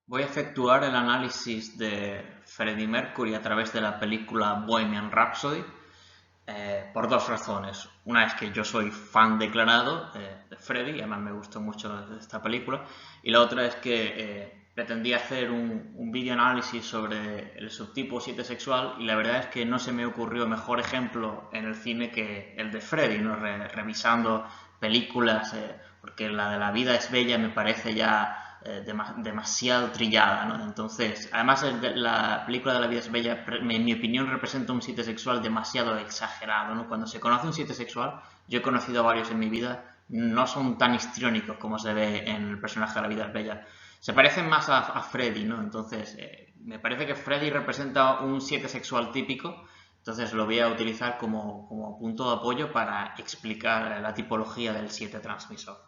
Voy a efectuar el análisis de Freddie Mercury a través de la película Bohemian Rhapsody por dos razones. Una es que yo soy fan declarado de Freddie y además me gustó mucho esta película. Y la otra es que pretendía hacer un vídeo análisis sobre el subtipo 7 sexual y la verdad es que no se me ocurrió mejor ejemplo en el cine que el de Freddie, ¿no? Revisando películas, porque la de La vida es bella me parece ya demasiado trillada, ¿no? Entonces, además la película de La vida es bella, en mi opinión, representa un 7 sexual demasiado exagerado, ¿no? Cuando se conoce un 7 sexual, yo he conocido varios en mi vida, no son tan histriónicos como se ve en el personaje de La vida es bella. Se parecen más a Freddy, ¿no? Entonces, me parece que Freddy representa un 7 sexual típico, entonces lo voy a utilizar como punto de apoyo para explicar la tipología del 7 transmisor.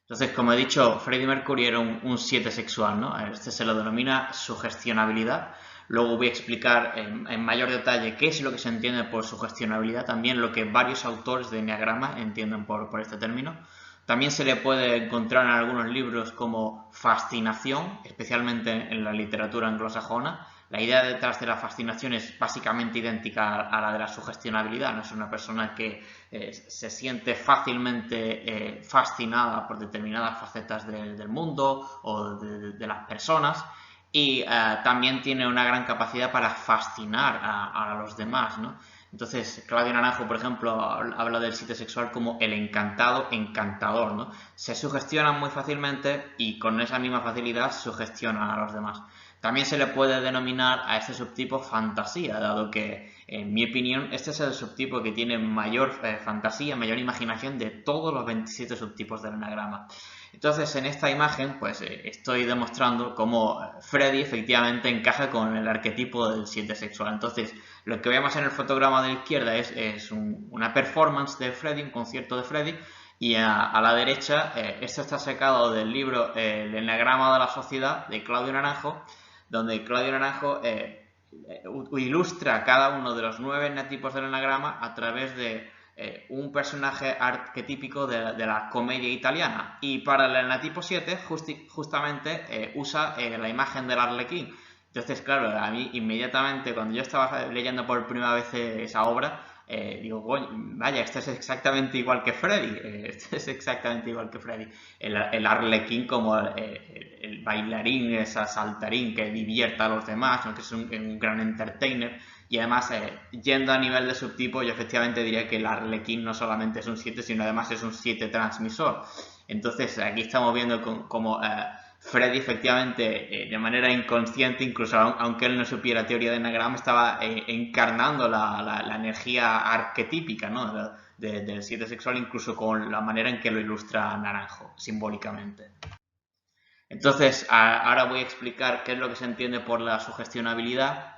Entonces, como he dicho, Freddie Mercury era un 7 sexual, ¿no? A este se lo denomina sugestionabilidad. Luego voy a explicar en mayor detalle qué es lo que se entiende por sugestionabilidad, también lo que varios autores de Enneagrama entienden por este término. También se le puede encontrar en algunos libros como fascinación, especialmente en la literatura anglosajona. La idea detrás de la fascinación es básicamente idéntica a la de la sugestionabilidad, no es una persona que se siente fácilmente fascinada por determinadas facetas del mundo o de las personas y también tiene una gran capacidad para fascinar a los demás, ¿no? Entonces, Claudio Naranjo, por ejemplo, habla del 7 sexual como el encantado encantador, ¿no? Se sugestionan muy fácilmente y con esa misma facilidad sugestionan a los demás. También se le puede denominar a este subtipo fantasía, dado que, en mi opinión, este es el subtipo que tiene mayor fantasía, mayor imaginación de todos los 27 subtipos del enagrama. Entonces, en esta imagen, pues estoy demostrando cómo Freddy efectivamente encaja con el arquetipo del 7 sexual. Entonces, lo que vemos en el fotograma de la izquierda es una performance de Freddy, un concierto de Freddy, y a la derecha, esto está sacado del libro El Enneagrama de la Sociedad de Claudio Naranjo, donde Claudio Naranjo ilustra cada uno de los 9 enneatipos del enagrama a través de un personaje arquetípico de la comedia italiana. Y para el enneatipo 7 justamente usa la imagen del arlequín. Entonces, claro, a mí inmediatamente cuando yo estaba leyendo por primera vez esa obra, digo, vaya, esto es exactamente igual que Freddy, esto es exactamente igual que Freddy. El arlequín como el bailarín, ese saltarín que divierta a los demás, ¿no? Que es un gran entertainer. Y además, yendo a nivel de subtipo, yo efectivamente diría que el arlequín no solamente es un 7, sino además es un 7 transmisor. Entonces, aquí estamos viendo como Freddy efectivamente, de manera inconsciente, incluso aunque él no supiera teoría de enagrama, estaba encarnando la energía arquetípica, ¿no? Del 7 sexual, incluso con la manera en que lo ilustra Naranjo, simbólicamente. Entonces, ahora voy a explicar qué es lo que se entiende por la sugestionabilidad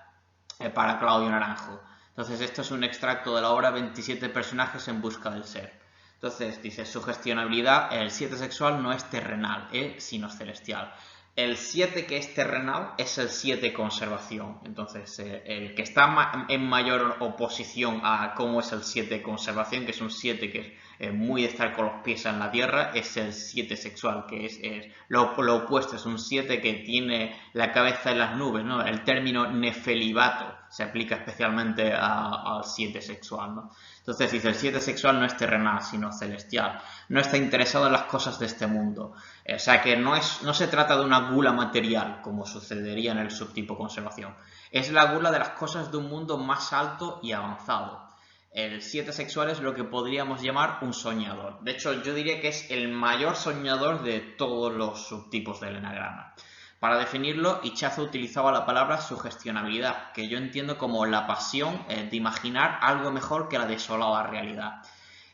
para Claudio Naranjo. Entonces, esto es un extracto de la obra 27 personajes en busca del ser. Entonces, dice, sugestionabilidad, el 7 sexual no es terrenal, sino celestial. El 7 que es terrenal es el 7 conservación. Entonces, el que está en mayor oposición a cómo es el 7 conservación, que es un 7 que es muy de estar con los pies en la tierra, es el 7 sexual, que es lo opuesto, es un 7 que tiene la cabeza en las nubes, ¿no? El término nefelibato se aplica especialmente al 7 sexual, ¿no? Entonces dice, el 7 sexual no es terrenal, sino celestial. No está interesado en las cosas de este mundo. O sea que no se trata de una gula material, como sucedería en el subtipo conservación. Es la gula de las cosas de un mundo más alto y avanzado. El 7 sexual es lo que podríamos llamar un soñador. De hecho, yo diría que es el mayor soñador de todos los subtipos del enagrama. Para definirlo, Ichazo utilizaba la palabra sugestionabilidad, que yo entiendo como la pasión de imaginar algo mejor que la desolada realidad.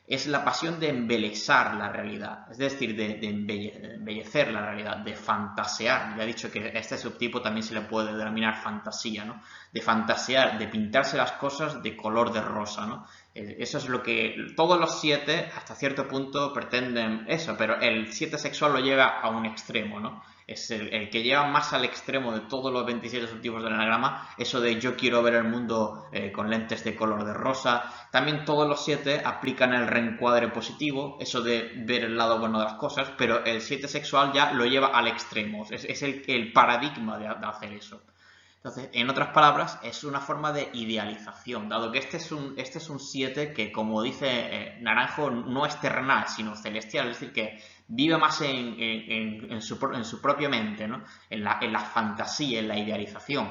Es la pasión de embelezar la realidad, es decir, de embellecer la realidad, de fantasear. Ya he dicho que a este subtipo también se le puede denominar fantasía, ¿no? De fantasear, de pintarse las cosas de color de rosa, ¿no? Eso es lo que todos los 7 hasta cierto punto pretenden eso, pero el 7 sexual lo lleva a un extremo, ¿no? Es el que lleva más al extremo de todos los 27 subtipos del enagrama, eso de yo quiero ver el mundo con lentes de color de rosa. También todos los 7 aplican el reencuadre positivo, eso de ver el lado bueno de las cosas, pero el 7 sexual ya lo lleva al extremo, es el paradigma de hacer eso. Entonces, en otras palabras, es una forma de idealización, dado que este es un 7 que, como dice Naranjo, no es terrenal, sino celestial, es decir, que vive más en su propia mente, ¿no? En la fantasía, en la idealización.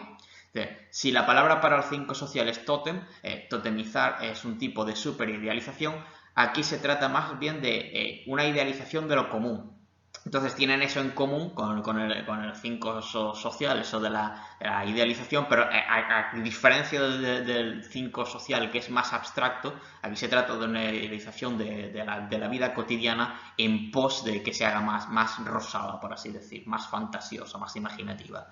Entonces, si la palabra para el 5 social es tótem, totemizar es un tipo de superidealización, aquí se trata más bien de una idealización de lo común. Entonces tienen eso en común con el 5 social, eso de la idealización, pero a diferencia del 5 social, que es más abstracto, aquí se trata de una idealización de la vida cotidiana en pos de que se haga más rosada, por así decir, más fantasiosa, más imaginativa.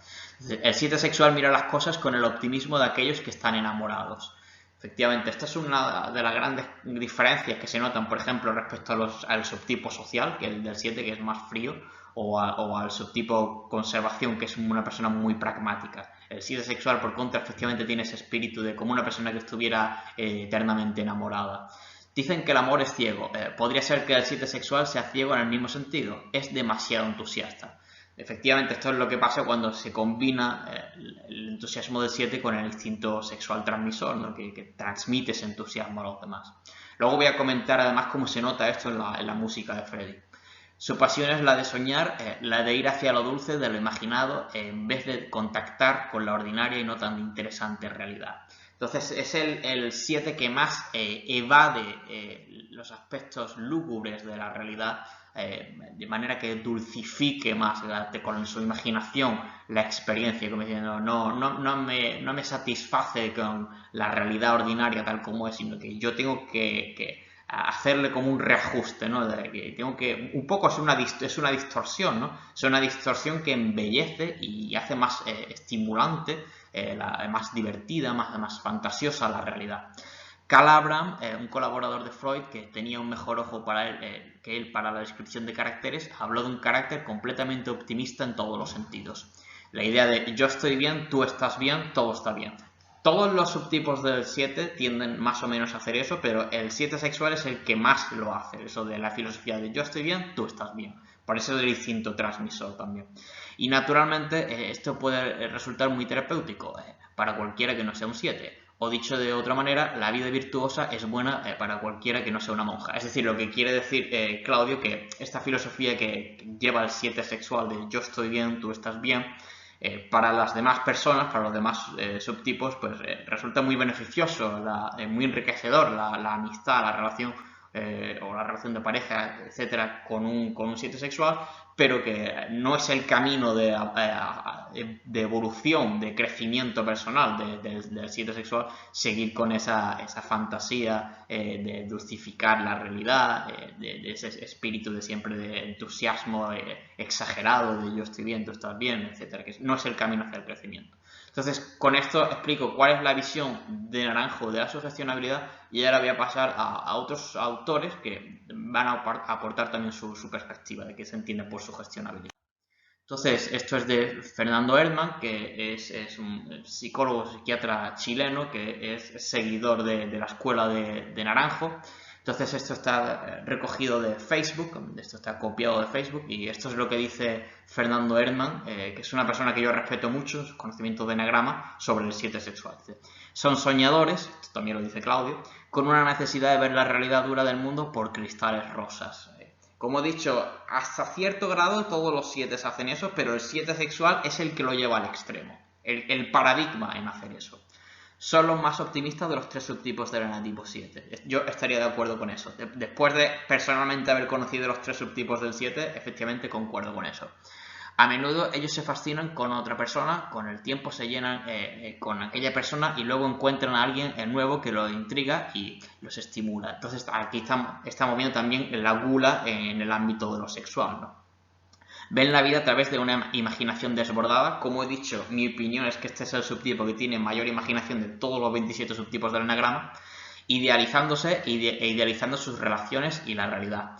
El 7 sexual mira las cosas con el optimismo de aquellos que están enamorados. Efectivamente, esta es una de las grandes diferencias que se notan, por ejemplo, respecto al subtipo social, que es el del 7, que es más frío, o al subtipo conservación, que es una persona muy pragmática. El 7 sexual, por contra, efectivamente tiene ese espíritu de como una persona que estuviera eternamente enamorada. Dicen que el amor es ciego. Podría ser que el 7 sexual sea ciego en el mismo sentido. Es demasiado entusiasta. Efectivamente, esto es lo que pasa cuando se combina el entusiasmo del 7 con el instinto sexual transmisor, ¿no? que transmite ese entusiasmo a los demás. Luego voy a comentar además cómo se nota esto en la música de Freddy. Su pasión es la de soñar, la de ir hacia lo dulce, de lo imaginado, en vez de contactar con la ordinaria y no tan interesante realidad. Entonces es el 7 que más evade los aspectos lúgubres de la realidad, de manera que dulcifique más con su imaginación la experiencia, como diciendo, no me satisface con la realidad ordinaria tal como es, sino que yo tengo que hacerle como un reajuste, ¿no? Tengo que, un poco es una distorsión, ¿no? Es una distorsión que embellece y hace más estimulante, más divertida, más fantasiosa la realidad. Carl Abraham, un colaborador de Freud que tenía un mejor ojo que él para la descripción de caracteres, habló de un carácter completamente optimista en todos los sentidos. La idea de yo estoy bien, tú estás bien, todo está bien. Todos los subtipos del 7 tienden más o menos a hacer eso, pero el 7 sexual es el que más lo hace, eso de la filosofía de yo estoy bien, tú estás bien. Por eso del instinto transmisor también. Y naturalmente esto puede resultar muy terapéutico para cualquiera que no sea un 7. O dicho de otra manera, la vida virtuosa es buena para cualquiera que no sea una monja. Es decir, lo que quiere decir Claudio, que esta filosofía que lleva el 7 sexual de yo estoy bien, tú estás bien, para las demás personas, para los demás subtipos, pues resulta muy beneficioso, muy enriquecedor la amistad, la relación o la relación de pareja, etcétera, con un 7 sexual, pero que no es el camino de evolución, de crecimiento personal del 7 sexual, seguir con esa fantasía de dulcificar la realidad, de ese espíritu de siempre de entusiasmo exagerado, de yo estoy bien, tú estás bien, etcétera, que no es el camino hacia el crecimiento. Entonces, con esto explico cuál es la visión de Naranjo de la sugestionabilidad y ahora voy a pasar a otros autores que van a aportar también su perspectiva de qué se entiende por sugestionabilidad. Entonces, esto es de Fernando Erdmann, que es un psicólogo, psiquiatra chileno, que es seguidor de la escuela de Naranjo. Entonces esto está recogido de Facebook, esto está copiado de Facebook y esto es lo que dice Fernando Erdmann, que es una persona que yo respeto mucho, sus conocimientos de enagrama sobre el 7 sexual. Son soñadores, esto también lo dice Claudio, con una necesidad de ver la realidad dura del mundo por cristales rosas. Como he dicho, hasta cierto grado todos los 7 hacen eso, pero el 7 sexual es el que lo lleva al extremo, el paradigma en hacer eso. Son los más optimistas de los 3 subtipos del enatipo 7. Yo estaría de acuerdo con eso. Después de personalmente haber conocido los 3 subtipos del 7, efectivamente concuerdo con eso. A menudo ellos se fascinan con otra persona, con el tiempo se llenan con aquella persona y luego encuentran a alguien nuevo que los intriga y los estimula. Entonces aquí estamos viendo también la gula en el ámbito de lo sexual, ¿no? Ven la vida a través de una imaginación desbordada. Como he dicho, mi opinión es que este es el subtipo que tiene mayor imaginación de todos los 27 subtipos del enagrama idealizándose e idealizando sus relaciones y la realidad.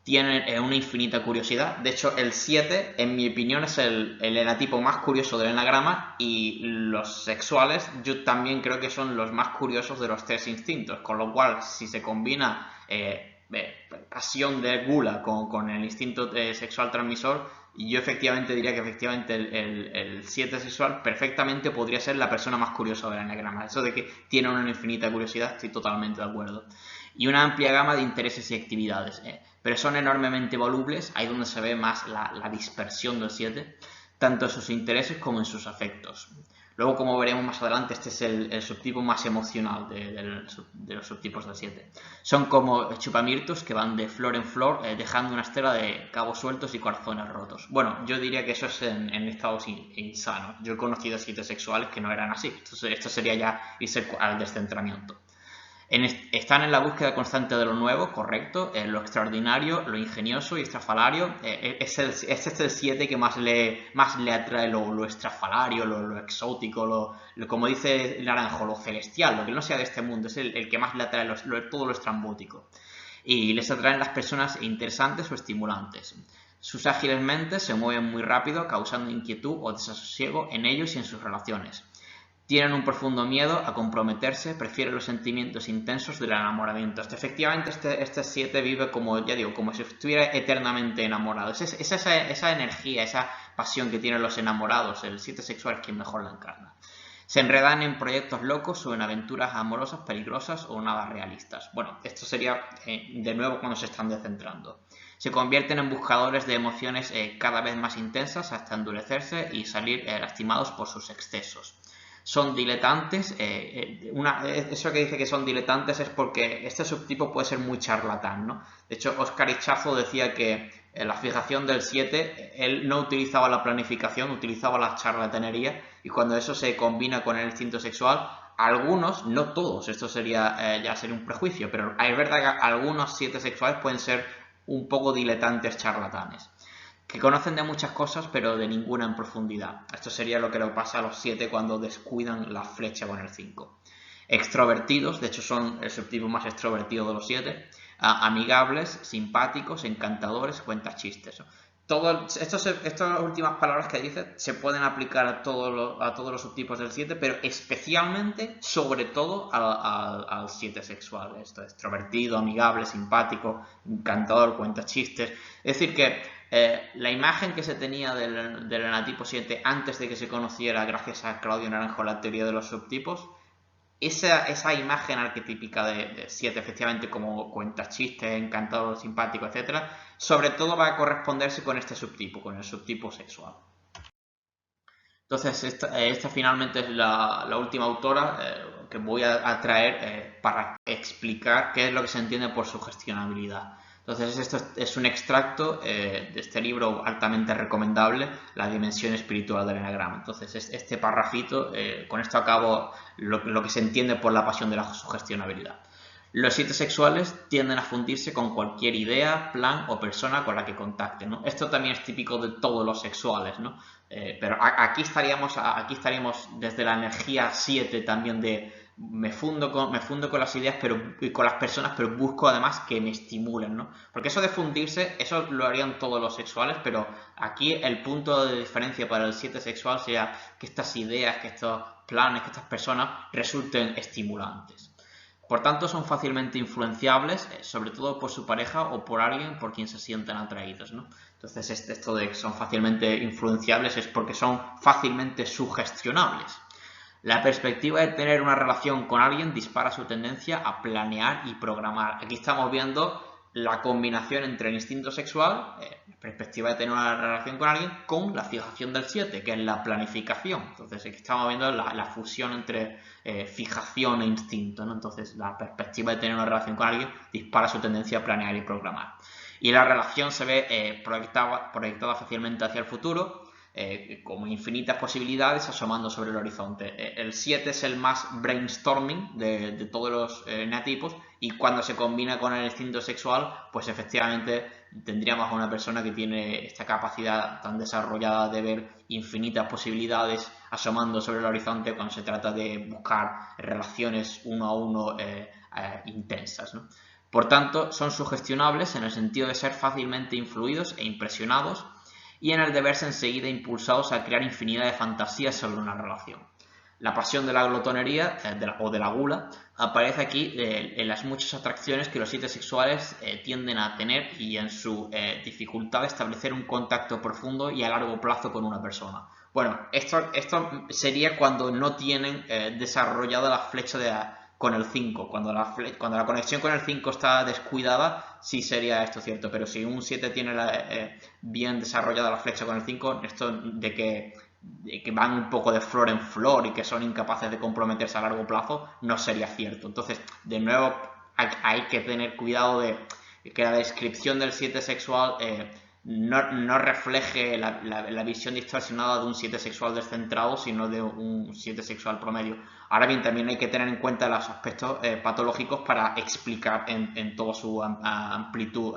Tienen una infinita curiosidad. De hecho, el 7, en mi opinión, es el enatipo más curioso del enagrama, y los sexuales yo también creo que son los más curiosos de los 3 instintos, con lo cual, si se combina pasión de gula con el instinto sexual transmisor, yo efectivamente diría que efectivamente el 7 sexual perfectamente podría ser la persona más curiosa del enagrama. Eso de que tiene una infinita curiosidad, estoy totalmente de acuerdo. Y una amplia gama de intereses y actividades, pero son enormemente volubles, ahí donde se ve más la dispersión del 7, tanto en sus intereses como en sus afectos. Luego, como veremos más adelante, este es el subtipo más emocional de los subtipos del 7. Son como chupamirtos que van de flor en flor, dejando una estela de cabos sueltos y corazones rotos. Bueno, yo diría que eso es en estados insanos. Yo he conocido 7 sexuales que no eran así. Entonces, esto sería ya irse al descentramiento. Están en la búsqueda constante de lo nuevo, correcto, lo extraordinario, lo ingenioso y estrafalario. Este es el 7 que más le atrae lo estrafalario, lo exótico, como dice Naranjo, lo celestial, lo que no sea de este mundo, es el que más le atrae todo lo estrambótico. Y les atraen las personas interesantes o estimulantes. Sus ágiles mentes se mueven muy rápido, causando inquietud o desasosiego en ellos y en sus relaciones. Tienen un profundo miedo a comprometerse, prefieren los sentimientos intensos del enamoramiento. Efectivamente, este 7 vive como, ya digo, como si estuviera eternamente enamorado. Es esa energía, esa pasión que tienen los enamorados. El 7 sexual es quien mejor la encarna. Se enredan en proyectos locos o en aventuras amorosas, peligrosas o nada realistas. Bueno, esto sería de nuevo cuando se están descentrando. Se convierten en buscadores de emociones cada vez más intensas hasta endurecerse y salir lastimados por sus excesos. Son diletantes, eso que dice que son diletantes es porque este subtipo puede ser muy charlatán, ¿no? De hecho, Óscar Ichazo decía que en la fijación del 7, él no utilizaba la planificación, utilizaba la charlatanería, y cuando eso se combina con el instinto sexual, algunos, no todos, esto sería ya sería un prejuicio, pero es verdad que algunos 7 sexuales pueden ser un poco diletantes charlatanes, que conocen de muchas cosas pero de ninguna en profundidad. Esto sería lo que le pasa a los 7 cuando descuidan la flecha con el 5. Extrovertidos, de hecho son el subtipo más extrovertido de los 7, amigables, simpáticos, encantadores, cuentas chistes. Estas últimas palabras que dice se pueden aplicar a todos los subtipos del 7, pero especialmente, sobre todo, al 7 sexual. Esto, extrovertido, amigable, simpático, encantador, cuenta chistes. Es decir que la imagen que se tenía del enatipo 7 antes de que se conociera, gracias a Claudio Naranjo, la teoría de los subtipos, esa imagen arquetípica de 7, efectivamente, como cuenta chistes, encantador, simpático, etc., sobre todo va a corresponderse con este subtipo, con el subtipo sexual. Entonces, esta finalmente es la última autora que voy a traer para explicar qué es lo que se entiende por sugestionabilidad. Entonces, esto es un extracto de este libro altamente recomendable, La dimensión espiritual del enagrama. Entonces, este parrafito, con esto acabo lo que se entiende por la pasión de la sugestionabilidad. Los 7 sexuales tienden a fundirse con cualquier idea, plan o persona con la que contacten, ¿no? Esto también es típico de todos los sexuales, ¿no? Pero aquí estaríamos desde la energía 7 también de me fundo con las ideas y con las personas, pero busco además que me estimulen, ¿no? Porque eso de fundirse, eso lo harían todos los sexuales, pero aquí el punto de diferencia para el 7 sexual sería que estas ideas, que estos planes, que estas personas resulten estimulantes. Por tanto, son fácilmente influenciables, sobre todo por su pareja o por alguien por quien se sienten atraídos, ¿no? Entonces, esto de que son fácilmente influenciables es porque son fácilmente sugestionables. La perspectiva de tener una relación con alguien dispara su tendencia a planear y programar. Aquí estamos viendo la combinación entre el instinto sexual, la perspectiva de tener una relación con alguien, con la fijación del 7, que es la planificación. Entonces aquí estamos viendo la fusión entre fijación e instinto, ¿no? Entonces la perspectiva de tener una relación con alguien dispara su tendencia a planear y programar. Y la relación se ve proyectada fácilmente hacia el futuro, como infinitas posibilidades asomando sobre el horizonte. El 7 es el más brainstorming de todos los enatipos, y cuando se combina con el instinto sexual, pues efectivamente tendríamos a una persona que tiene esta capacidad tan desarrollada de ver infinitas posibilidades asomando sobre el horizonte cuando se trata de buscar relaciones uno a uno intensas, ¿no? Por tanto, son sugestionables en el sentido de ser fácilmente influidos e impresionados y en el de verse enseguida impulsados a crear infinidad de fantasías sobre una relación. La pasión de la glotonería o de la gula aparece aquí en las muchas atracciones que los 7 sexuales tienden a tener y en su dificultad de establecer un contacto profundo y a largo plazo con una persona. Bueno, esto sería cuando no tienen desarrollada la flecha con el 5. Cuando la conexión con el 5 está descuidada, sí sería esto cierto. Pero si un 7 tiene bien desarrollada la flecha con el 5, esto de que van un poco de flor en flor y que son incapaces de comprometerse a largo plazo, no sería cierto. Entonces, de nuevo, hay que tener cuidado de que la descripción del 7 sexual no refleje la visión distorsionada de un 7 sexual descentrado, sino de un 7 sexual promedio. Ahora bien, también hay que tener en cuenta los aspectos patológicos para explicar en toda su amplitud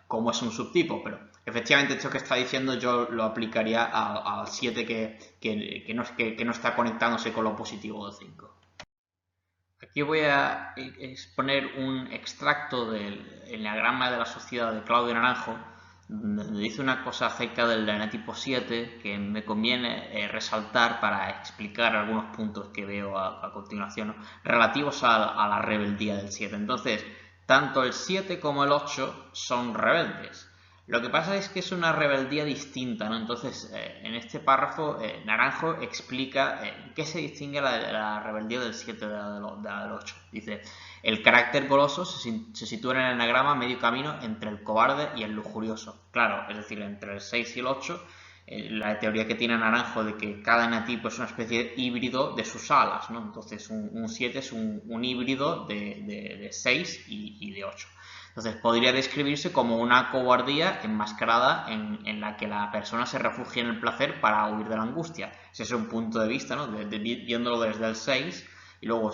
cómo es un subtipo, pero efectivamente esto que está diciendo yo lo aplicaría al 7 que no está conectándose con lo positivo del 5. Aquí voy a exponer un extracto del Enneagrama de la Sociedad de Claudio Naranjo, donde dice una cosa acerca del eneatipo 7 que me conviene resaltar para explicar algunos puntos que veo a continuación, ¿no?, relativos a la rebeldía del 7. Entonces, tanto el 7 como el 8 son rebeldes. Lo que pasa es que es una rebeldía distinta, ¿no? Entonces, en este párrafo, Naranjo explica qué se distingue la rebeldía del 7 de la del 8. Dice, el carácter goloso se sitúa en el enagrama a medio camino entre el cobarde y el lujurioso. Claro, es decir, entre el 6 y el 8, la teoría que tiene Naranjo de que cada eneatipo es una especie de híbrido de sus alas, ¿no? Entonces, un 7 es un híbrido de 6 y de 8. Entonces podría describirse como una cobardía enmascarada en la que la persona se refugia en el placer para huir de la angustia. Ese es un punto de vista, ¿no? Viéndolo desde el 6 y luego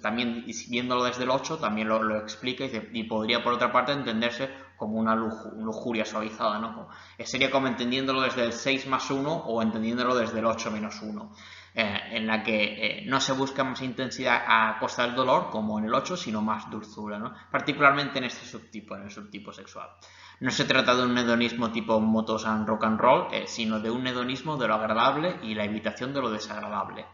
también viéndolo desde el 8 también lo explica y podría por otra parte entenderse como una lujuria suavizada, ¿no? Sería como entendiéndolo desde el 6 más 1 o entendiéndolo desde el 8 menos 1. En la que no se busca más intensidad a costa del dolor, como en el 8, sino más dulzura, ¿no? Particularmente en este subtipo, en el subtipo sexual. No se trata de un hedonismo tipo motos and rock and roll, sino de un hedonismo de lo agradable y la evitación de lo desagradable.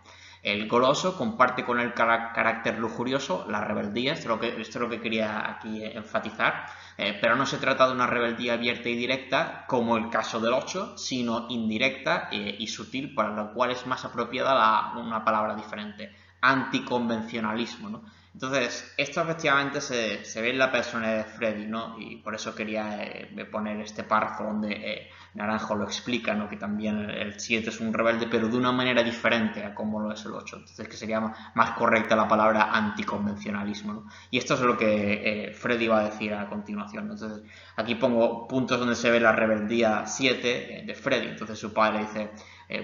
El goloso comparte con el carácter lujurioso la rebeldía, esto es lo que quería aquí enfatizar, pero no se trata de una rebeldía abierta y directa como el caso del 8, sino indirecta y sutil, para lo cual es más apropiada una palabra diferente, anticonvencionalismo, ¿no? Entonces, esto efectivamente se ve en la personalidad de Freddy, ¿no? Y por eso quería poner este párrafo donde Naranjo lo explica, ¿no? Que también el 7 es un rebelde, pero de una manera diferente a como lo es el 8. Entonces, que sería más correcta la palabra anticonvencionalismo, ¿no? Y esto es lo que Freddy va a decir a continuación, ¿no? Entonces, aquí pongo puntos donde se ve la rebeldía 7 de Freddy. Entonces, su padre dice,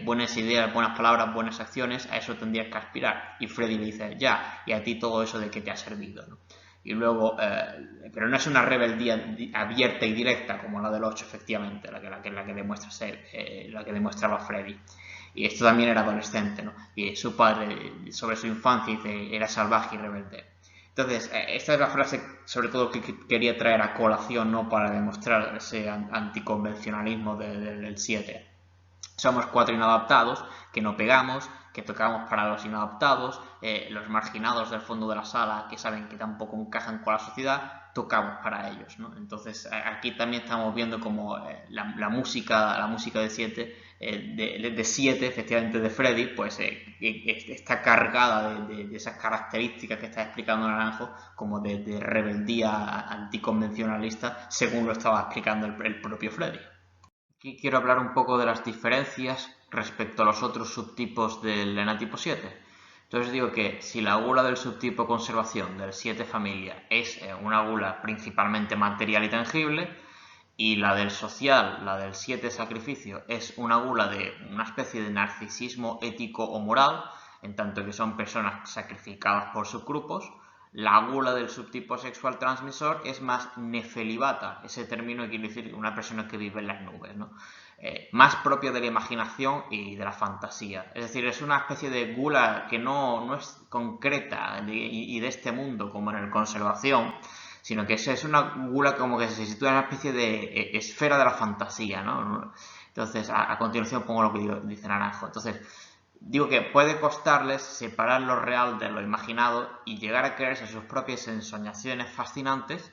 buenas ideas, buenas palabras, buenas acciones, a eso tendrías que aspirar. Y Freddy le dice, ya, y a ti todo eso de que te ha servido, ¿no? Y luego, pero no es una rebeldía abierta y directa como la del 8, efectivamente, la que demuestra ser, la que demostraba Freddy. Y esto también era adolescente, ¿no? Y su padre, sobre su infancia, dice, era salvaje y rebelde. Entonces, esta es la frase, sobre todo, que quería traer a colación, ¿no? Para demostrar ese anticonvencionalismo del 7. Somos 4 inadaptados, que no pegamos, que tocamos para los inadaptados, los marginados del fondo de la sala que saben que tampoco encajan con la sociedad, tocamos para ellos, ¿no? Entonces aquí también estamos viendo como la música de 7, de 7, efectivamente de Freddy, pues está cargada de esas características que está explicando Naranjo, como de rebeldía anticonvencionalista, según lo estaba explicando el propio Freddy. Aquí quiero hablar un poco de las diferencias respecto a los otros subtipos del enatipo 7. Entonces digo que si la gula del subtipo conservación del 7 familia es una gula principalmente material y tangible, y la del social, la del 7 sacrificio, es una gula de una especie de narcisismo ético o moral, en tanto que son personas sacrificadas por sus grupos, la gula del subtipo sexual transmisor es más nefelibata, ese término quiere decir una persona que vive en las nubes, ¿no? más propio de la imaginación y de la fantasía. Es decir, es una especie de gula que no es concreta y de este mundo como en el Conservación, sino que es una gula como que se sitúa en una especie de esfera de la fantasía, ¿no? Entonces, a continuación pongo lo que dice Naranjo. Entonces, digo que puede costarles separar lo real de lo imaginado y llegar a creerse sus propias ensoñaciones fascinantes,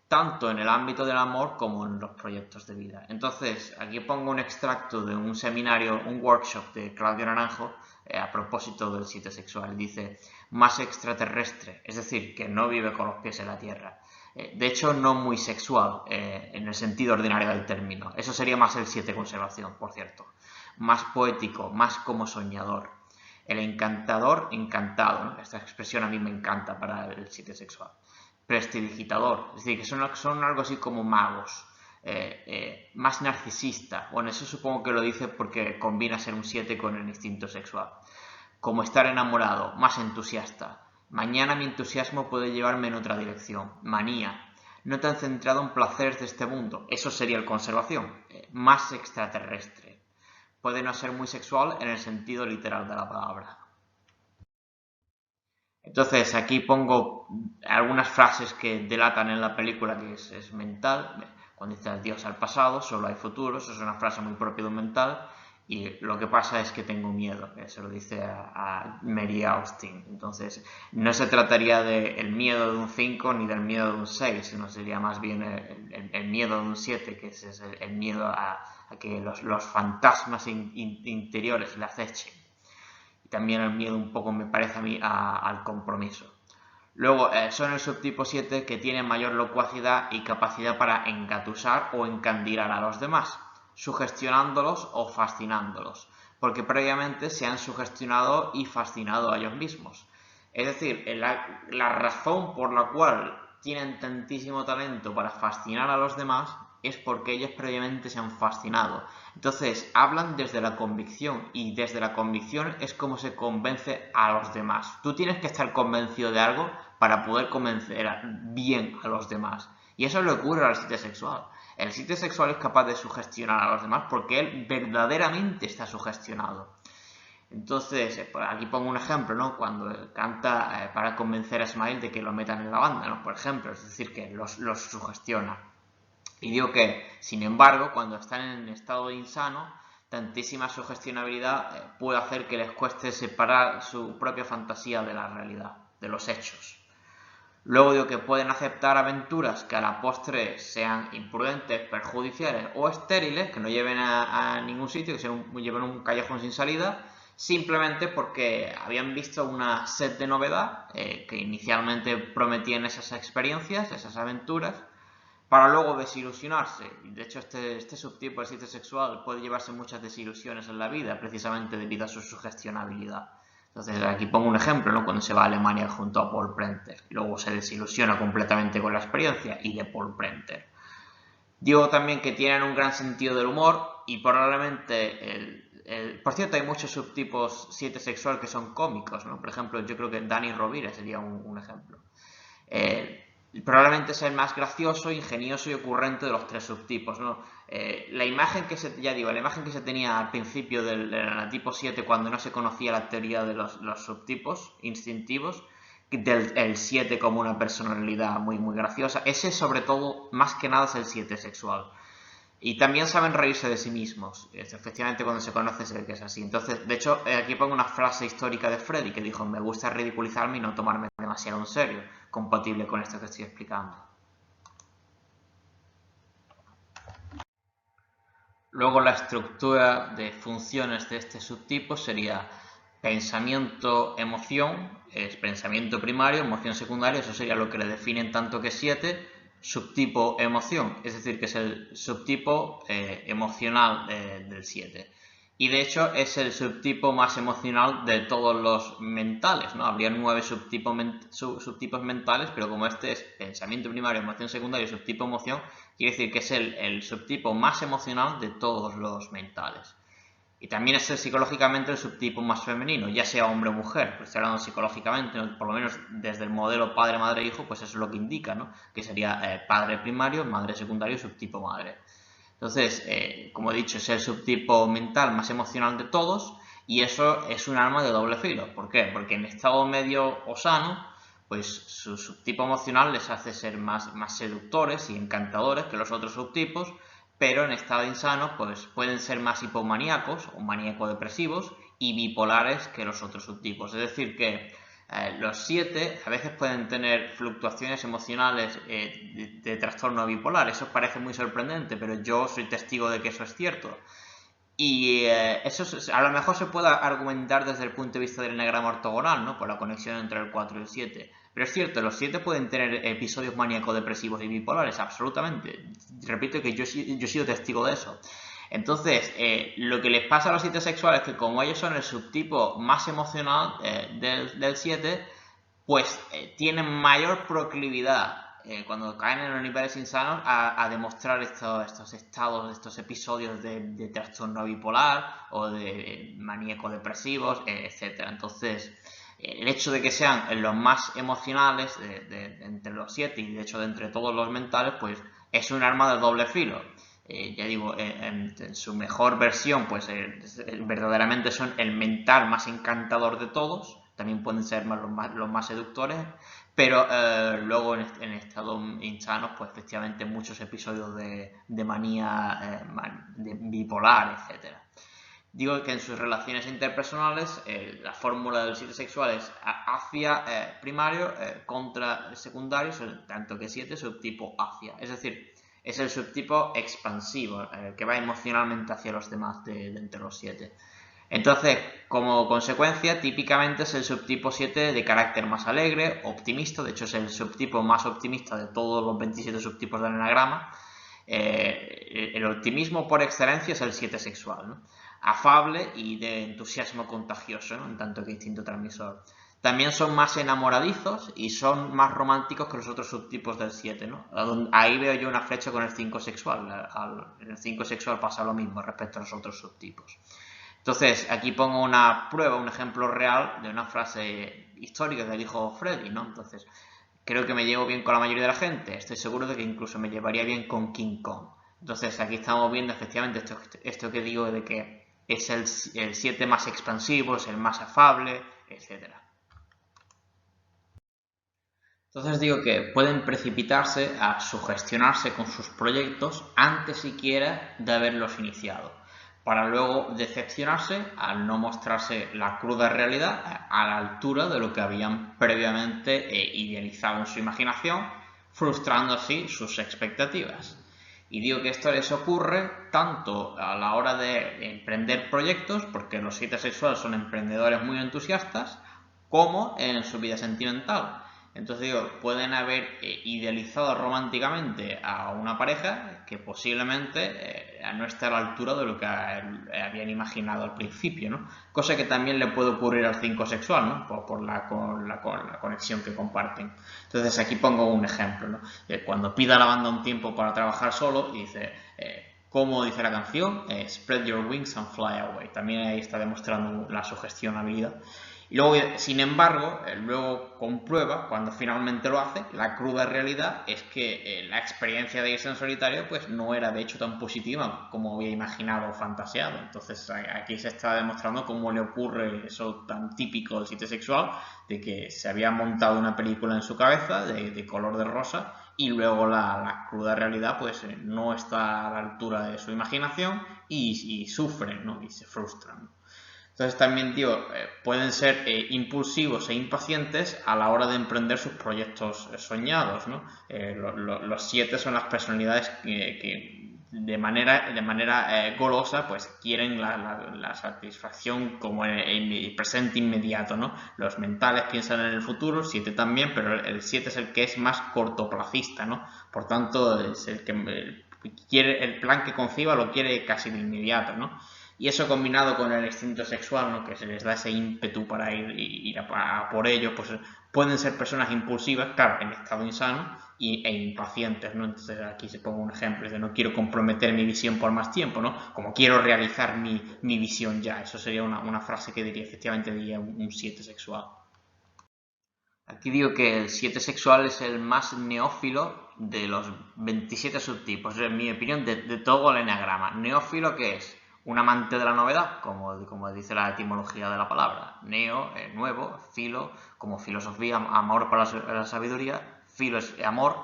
tanto en el ámbito del amor como en los proyectos de vida. Entonces, aquí pongo un extracto de un seminario, un workshop de Claudio Naranjo, a propósito del 7 sexual. Dice, más extraterrestre, es decir, que no vive con los pies en la tierra. De hecho, no muy sexual, en el sentido ordinario del término. Eso sería más el 7 conservación, por cierto. Más poético, más como soñador. El encantador, encantado, ¿no? Esta expresión a mí me encanta para el 7 sexual. Prestidigitador, es decir, que son algo así como magos. Más narcisista. Bueno, eso supongo que lo dice porque combina ser un 7 con el instinto sexual. Como estar enamorado, más entusiasta. Mañana mi entusiasmo puede llevarme en otra dirección. Manía. No tan centrado en placeres de este mundo. Eso sería el conservación. Más extraterrestre. Puede no ser muy sexual en el sentido literal de la palabra. Entonces aquí pongo algunas frases que delatan en la película que es mental. Cuando dice adiós al pasado, solo hay futuro. Eso es una frase muy propia de un mental. Y lo que pasa es que tengo miedo, que se lo dice a Mary Austin. Entonces, no se trataría del miedo de un 5 ni del miedo de un 6, sino sería más bien el miedo de un 7, que es el miedo a que los fantasmas interiores le acechen. Y también el miedo un poco, me parece a mí, al compromiso. Luego, son el subtipo 7 que tiene mayor locuacidad y capacidad para engatusar o encandilar a los demás, sugestionándolos o fascinándolos, porque previamente se han sugestionado y fascinado a ellos mismos. Es decir, la razón por la cual tienen tantísimo talento para fascinar a los demás es porque ellos previamente se han fascinado. Entonces, hablan desde la convicción y desde la convicción es como se convence a los demás. Tú tienes que estar convencido de algo para poder convencer bien a los demás. Y eso le ocurre al 7 sexual. El 7 sexual es capaz de sugestionar a los demás porque él verdaderamente está sugestionado. Entonces, pues aquí pongo un ejemplo, ¿no? Cuando canta para convencer a Smile de que lo metan en la banda, ¿no? Por ejemplo, es decir, que los sugestiona. Y digo que, sin embargo, cuando están en estado insano, tantísima sugestionabilidad puede hacer que les cueste separar su propia fantasía de la realidad, de los hechos. Luego digo que pueden aceptar aventuras que a la postre sean imprudentes, perjudiciales o estériles, que no lleven a ningún sitio, que lleven un callejón sin salida, simplemente porque habían visto una sed de novedad que inicialmente prometían esas experiencias, esas aventuras, para luego desilusionarse. De hecho, este subtipo del 7 sexual puede llevarse muchas desilusiones en la vida, precisamente debido a su sugestionabilidad. Entonces, aquí pongo un ejemplo, ¿no? Cuando se va a Alemania junto a Paul Prenter, y luego se desilusiona completamente con la experiencia y de Paul Prenter. Digo también que tienen un gran sentido del humor y probablemente por cierto, hay muchos subtipos 7 sexual que son cómicos, ¿no? Por ejemplo, yo creo que Dani Rovira sería un ejemplo. Probablemente es el más gracioso, ingenioso y ocurrente de los tres subtipos, ¿no? La imagen que se tenía al principio del anatipo 7 cuando no se conocía la teoría de los subtipos instintivos, del 7 como una personalidad muy graciosa, ese sobre todo, más que nada, es el 7 sexual. Y también saben reírse de sí mismos. Efectivamente, cuando se conoce se ve que es así. Entonces, de hecho, aquí pongo una frase histórica de Freddy que dijo: me gusta ridiculizarme y no tomarme demasiado en serio, compatible con esto que estoy explicando. Luego, la estructura de funciones de este subtipo sería pensamiento, emoción, es pensamiento primario, emoción secundaria, eso sería lo que le definen tanto que 7, subtipo emoción, es decir, que es el subtipo emocional del 7. Y de hecho es el subtipo más emocional de todos los mentales, ¿no? Habría 9 subtipos mentales, pero como este es pensamiento primario, emoción secundaria y subtipo emoción, quiere decir que es el subtipo más emocional de todos los mentales. Y también es psicológicamente el subtipo más femenino, ya sea hombre o mujer, pues estoy hablando psicológicamente, ¿no? Por lo menos desde el modelo padre, madre, hijo, pues eso es lo que indica, ¿no? Que sería padre primario, madre secundario, subtipo madre. Entonces, como he dicho, es el subtipo mental más emocional de todos y eso es un arma de doble filo. ¿Por qué? Porque en estado medio o sano, pues su subtipo emocional les hace ser más seductores y encantadores que los otros subtipos, pero en estado insano pues pueden ser más hipomaníacos o maníaco-depresivos y bipolares que los otros subtipos. Es decir que los 7 a veces pueden tener fluctuaciones emocionales de trastorno bipolar. Eso parece muy sorprendente, pero yo soy testigo de que eso es cierto. Y eso a lo mejor se puede argumentar desde el punto de vista del eneagrama ortogonal, ¿no? Por la conexión entre el 4 y el 7. Pero es cierto, los 7 pueden tener episodios maníaco-depresivos y bipolares, absolutamente. Repito que yo he sido testigo de eso. Entonces, lo que les pasa a los 7 sexuales es que como ellos son el subtipo más emocional del 7, pues tienen mayor proclividad cuando caen en los niveles insanos a demostrar estos estados, estos episodios de trastorno bipolar o de maníacos depresivos, etc. Entonces, el hecho de que sean los más emocionales entre los 7 y de hecho de entre todos los mentales, pues es un arma de doble filo. Ya digo, en su mejor versión, pues verdaderamente son el mental más encantador de todos. También pueden ser los más seductores, pero luego en estado insanos, pues efectivamente muchos episodios de manía de bipolar, etc. Digo que en sus relaciones interpersonales la fórmula del 7 sexual es acia primario contra secundario, tanto que 7 subtipo acia. Es decir, es el subtipo expansivo, que va emocionalmente hacia los demás de entre los 7. Entonces, como consecuencia, típicamente es el subtipo 7 de carácter más alegre, optimista, de hecho es el subtipo más optimista de todos los 27 subtipos del eneagrama. El optimismo por excelencia es el 7 sexual, ¿no? Afable y de entusiasmo contagioso, ¿no? En tanto que instinto transmisor. También son más enamoradizos y son más románticos que los otros subtipos del 7, ¿no? Ahí veo yo una flecha con el 5 sexual. En el 5 sexual pasa lo mismo respecto a los otros subtipos. Entonces, aquí pongo una prueba, un ejemplo real de una frase histórica que dijo Freddy, ¿no? Entonces, creo que me llevo bien con la mayoría de la gente. Estoy seguro de que incluso me llevaría bien con King Kong. Entonces, aquí estamos viendo efectivamente esto que digo de que es el 7 más expansivo, es el más afable, etc. Entonces digo que pueden precipitarse a sugestionarse con sus proyectos antes siquiera de haberlos iniciado, para luego decepcionarse al no mostrarse la cruda realidad a la altura de lo que habían previamente idealizado en su imaginación, frustrando así sus expectativas. Y digo que esto les ocurre tanto a la hora de emprender proyectos, porque los 7 sexuales son emprendedores muy entusiastas, como en su vida sentimental. Entonces digo, pueden haber idealizado románticamente a una pareja que posiblemente no esté a la altura de lo que habían imaginado al principio, ¿no? Cosa que también le puede ocurrir al 5 sexual, ¿no? Por la conexión que comparten. Entonces aquí pongo un ejemplo, ¿no? Cuando pida a la banda un tiempo para trabajar solo, dice... como dice la canción, spread your wings and fly away. También ahí está demostrando la sugestionabilidad. Y luego, sin embargo, luego comprueba, cuando finalmente lo hace, la cruda realidad es que la experiencia de irse en solitario pues no era de hecho tan positiva como había imaginado o fantaseado. Entonces aquí se está demostrando cómo le ocurre eso tan típico del sitio sexual, de que se había montado una película en su cabeza de color de rosa y luego la cruda realidad pues no está a la altura de su imaginación y sufren, ¿no? Y se frustran, ¿no? Entonces también, digo, pueden ser impulsivos e impacientes a la hora de emprender sus proyectos soñados, ¿no? Los 7 son las personalidades que de manera golosa pues quieren la satisfacción como en el presente inmediato, ¿no? Los mentales piensan en el futuro, el 7 también, pero el 7 es el que es más cortoplacista, ¿no? Por tanto, es el que quiere el plan que conciba lo quiere casi de inmediato, ¿no? Y eso combinado con el instinto sexual, ¿no? Que se les da ese ímpetu para ir a por ello, pues pueden ser personas impulsivas, claro, en estado insano e impacientes, ¿no? Entonces aquí se pongo un ejemplo de no quiero comprometer mi visión por más tiempo, ¿no? Como quiero realizar mi visión ya. Eso sería una frase que efectivamente diría un 7 sexual. Aquí digo que el 7 sexual es el más neófilo de los 27 subtipos, en mi opinión, de todo el eneagrama. Neófilo, ¿qué es? Un amante de la novedad, como dice la etimología de la palabra. Neo, nuevo, filo, como filosofía, amor para la sabiduría, filo es amor,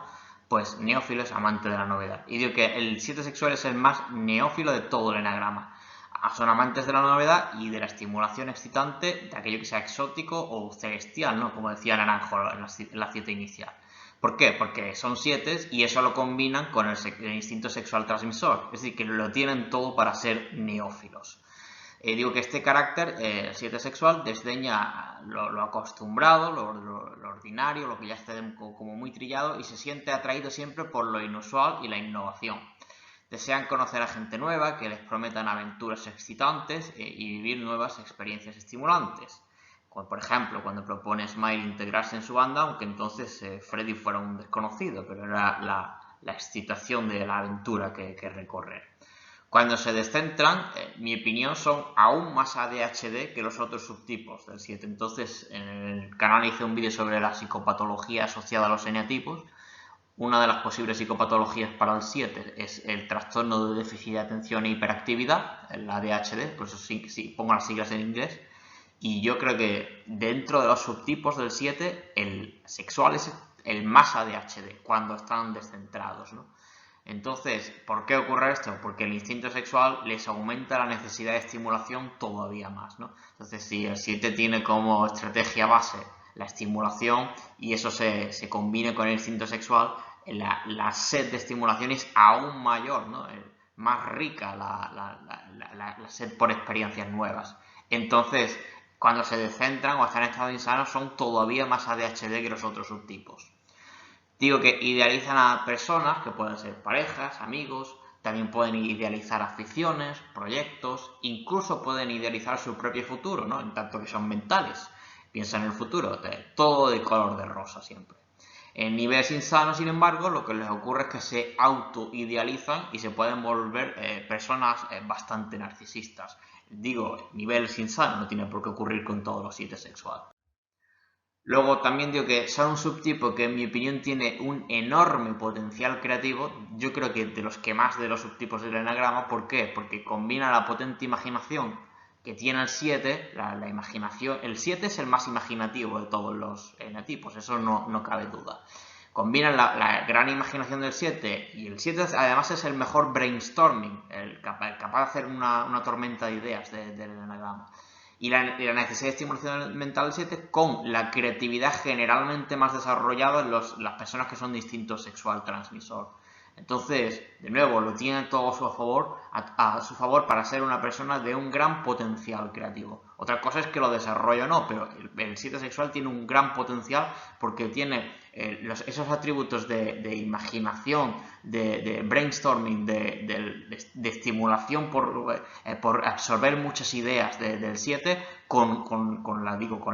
pues neófilo es amante de la novedad. Y digo que el 7 sexual es el más neófilo de todo el eneagrama. Son amantes de la novedad y de la estimulación excitante de aquello que sea exótico o celestial, ¿no? Como decía Naranjo en la cita inicial. ¿Por qué? Porque son 7 y eso lo combinan con el instinto sexual transmisor. Es decir, que lo tienen todo para ser neófilos. Digo que este carácter, el 7 sexual, desdeña lo acostumbrado, lo ordinario, lo que ya está como muy trillado y se siente atraído siempre por lo inusual y la innovación. Desean conocer a gente nueva, que les prometan aventuras excitantes y vivir nuevas experiencias estimulantes. Como por ejemplo, cuando propone Smile integrarse en su banda, aunque entonces Freddy fuera un desconocido, pero era la excitación de la aventura que recorrer. Cuando se descentran, en mi opinión, son aún más ADHD que los otros subtipos del 7. Entonces, en el canal hice un vídeo sobre la psicopatología asociada a los eneatipos. Una de las posibles psicopatologías para el 7 es el trastorno de déficit de atención e hiperactividad, el ADHD, por eso sí pongo las siglas en inglés. Y yo creo que dentro de los subtipos del 7, el sexual es el más ADHD, cuando están descentrados, ¿no? Entonces, ¿por qué ocurre esto? Porque el instinto sexual les aumenta la necesidad de estimulación todavía más, ¿no? Entonces, si el 7 tiene como estrategia base la estimulación y eso se combine con el instinto sexual, la sed de estimulación es aún mayor, ¿no? Más rica la sed por experiencias nuevas. Entonces, cuando se descentran o están en estado insano, son todavía más ADHD que los otros subtipos. Digo que idealizan a personas que pueden ser parejas, amigos, también pueden idealizar aficiones, proyectos, incluso pueden idealizar su propio futuro, ¿no? En tanto que son mentales. Piensan en el futuro, todo de color de rosa siempre. En niveles insanos, sin embargo, lo que les ocurre es que se autoidealizan y se pueden volver personas bastante narcisistas. Digo, niveles insanos, no tiene por qué ocurrir con todos los 7 sexuales. Luego también digo que son un subtipo que en mi opinión tiene un enorme potencial creativo. Yo creo que de los que más de los subtipos del enagrama. ¿Por qué? Porque combina la potente imaginación que tiene el 7, la imaginación. El 7 es el más imaginativo de todos los enetipos, eso no cabe duda. Combina la gran imaginación del 7 y el 7 además es el mejor brainstorming, capaz de hacer una tormenta de ideas del enagrama. Y la necesidad de estimulación mental del 7 con la creatividad generalmente más desarrollada en las personas que son de instinto sexual transmisor. Entonces, de nuevo, lo tiene todo a su favor para ser una persona de un gran potencial creativo. Otra cosa es que lo desarrolle o no, pero el 7 sexual tiene un gran potencial porque tiene esos atributos de imaginación, de brainstorming, de estimulación por absorber muchas ideas del 7 con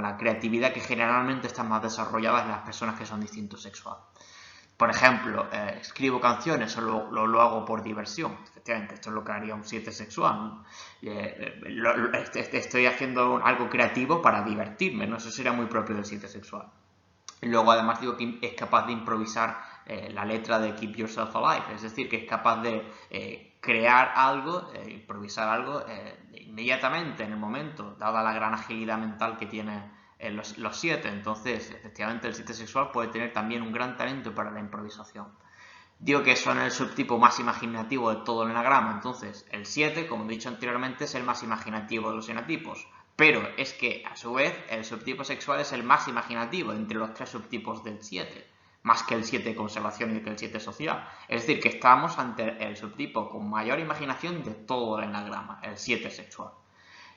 la creatividad que generalmente está más desarrollada en las personas que son de instinto sexual. Por ejemplo, escribo canciones o lo hago por diversión. Efectivamente, esto es lo que haría un 7 sexual. Estoy haciendo algo creativo para divertirme, ¿no? Eso sería muy propio del 7 sexual. Y luego además digo que es capaz de improvisar la letra de Keep Yourself Alive, es decir, que es capaz de crear algo, improvisar algo inmediatamente, en el momento, dada la gran agilidad mental que tiene los 7. Entonces, efectivamente, el 7 sexual puede tener también un gran talento para la improvisación. Digo que son el subtipo más imaginativo de todo el enagrama. Entonces, el 7, como he dicho anteriormente, es el más imaginativo de los enatipos. Pero es que, a su vez, el subtipo sexual es el más imaginativo entre los 3 subtipos del 7, más que el 7 de conservación y que el 7 social. Es decir, que estamos ante el subtipo con mayor imaginación de todo el enagrama, el 7 sexual.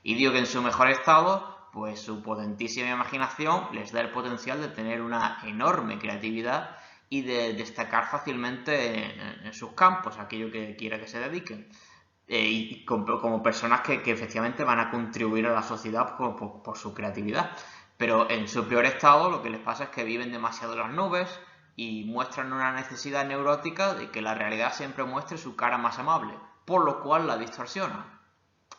Y digo que en su mejor estado, pues su potentísima imaginación les da el potencial de tener una enorme creatividad y de destacar fácilmente en sus campos, aquello que quiera que se dediquen. Y como personas que efectivamente van a contribuir a la sociedad por su creatividad. Pero en su peor estado lo que les pasa es que viven demasiado en las nubes y muestran una necesidad neurótica de que la realidad siempre muestre su cara más amable, por lo cual la distorsionan.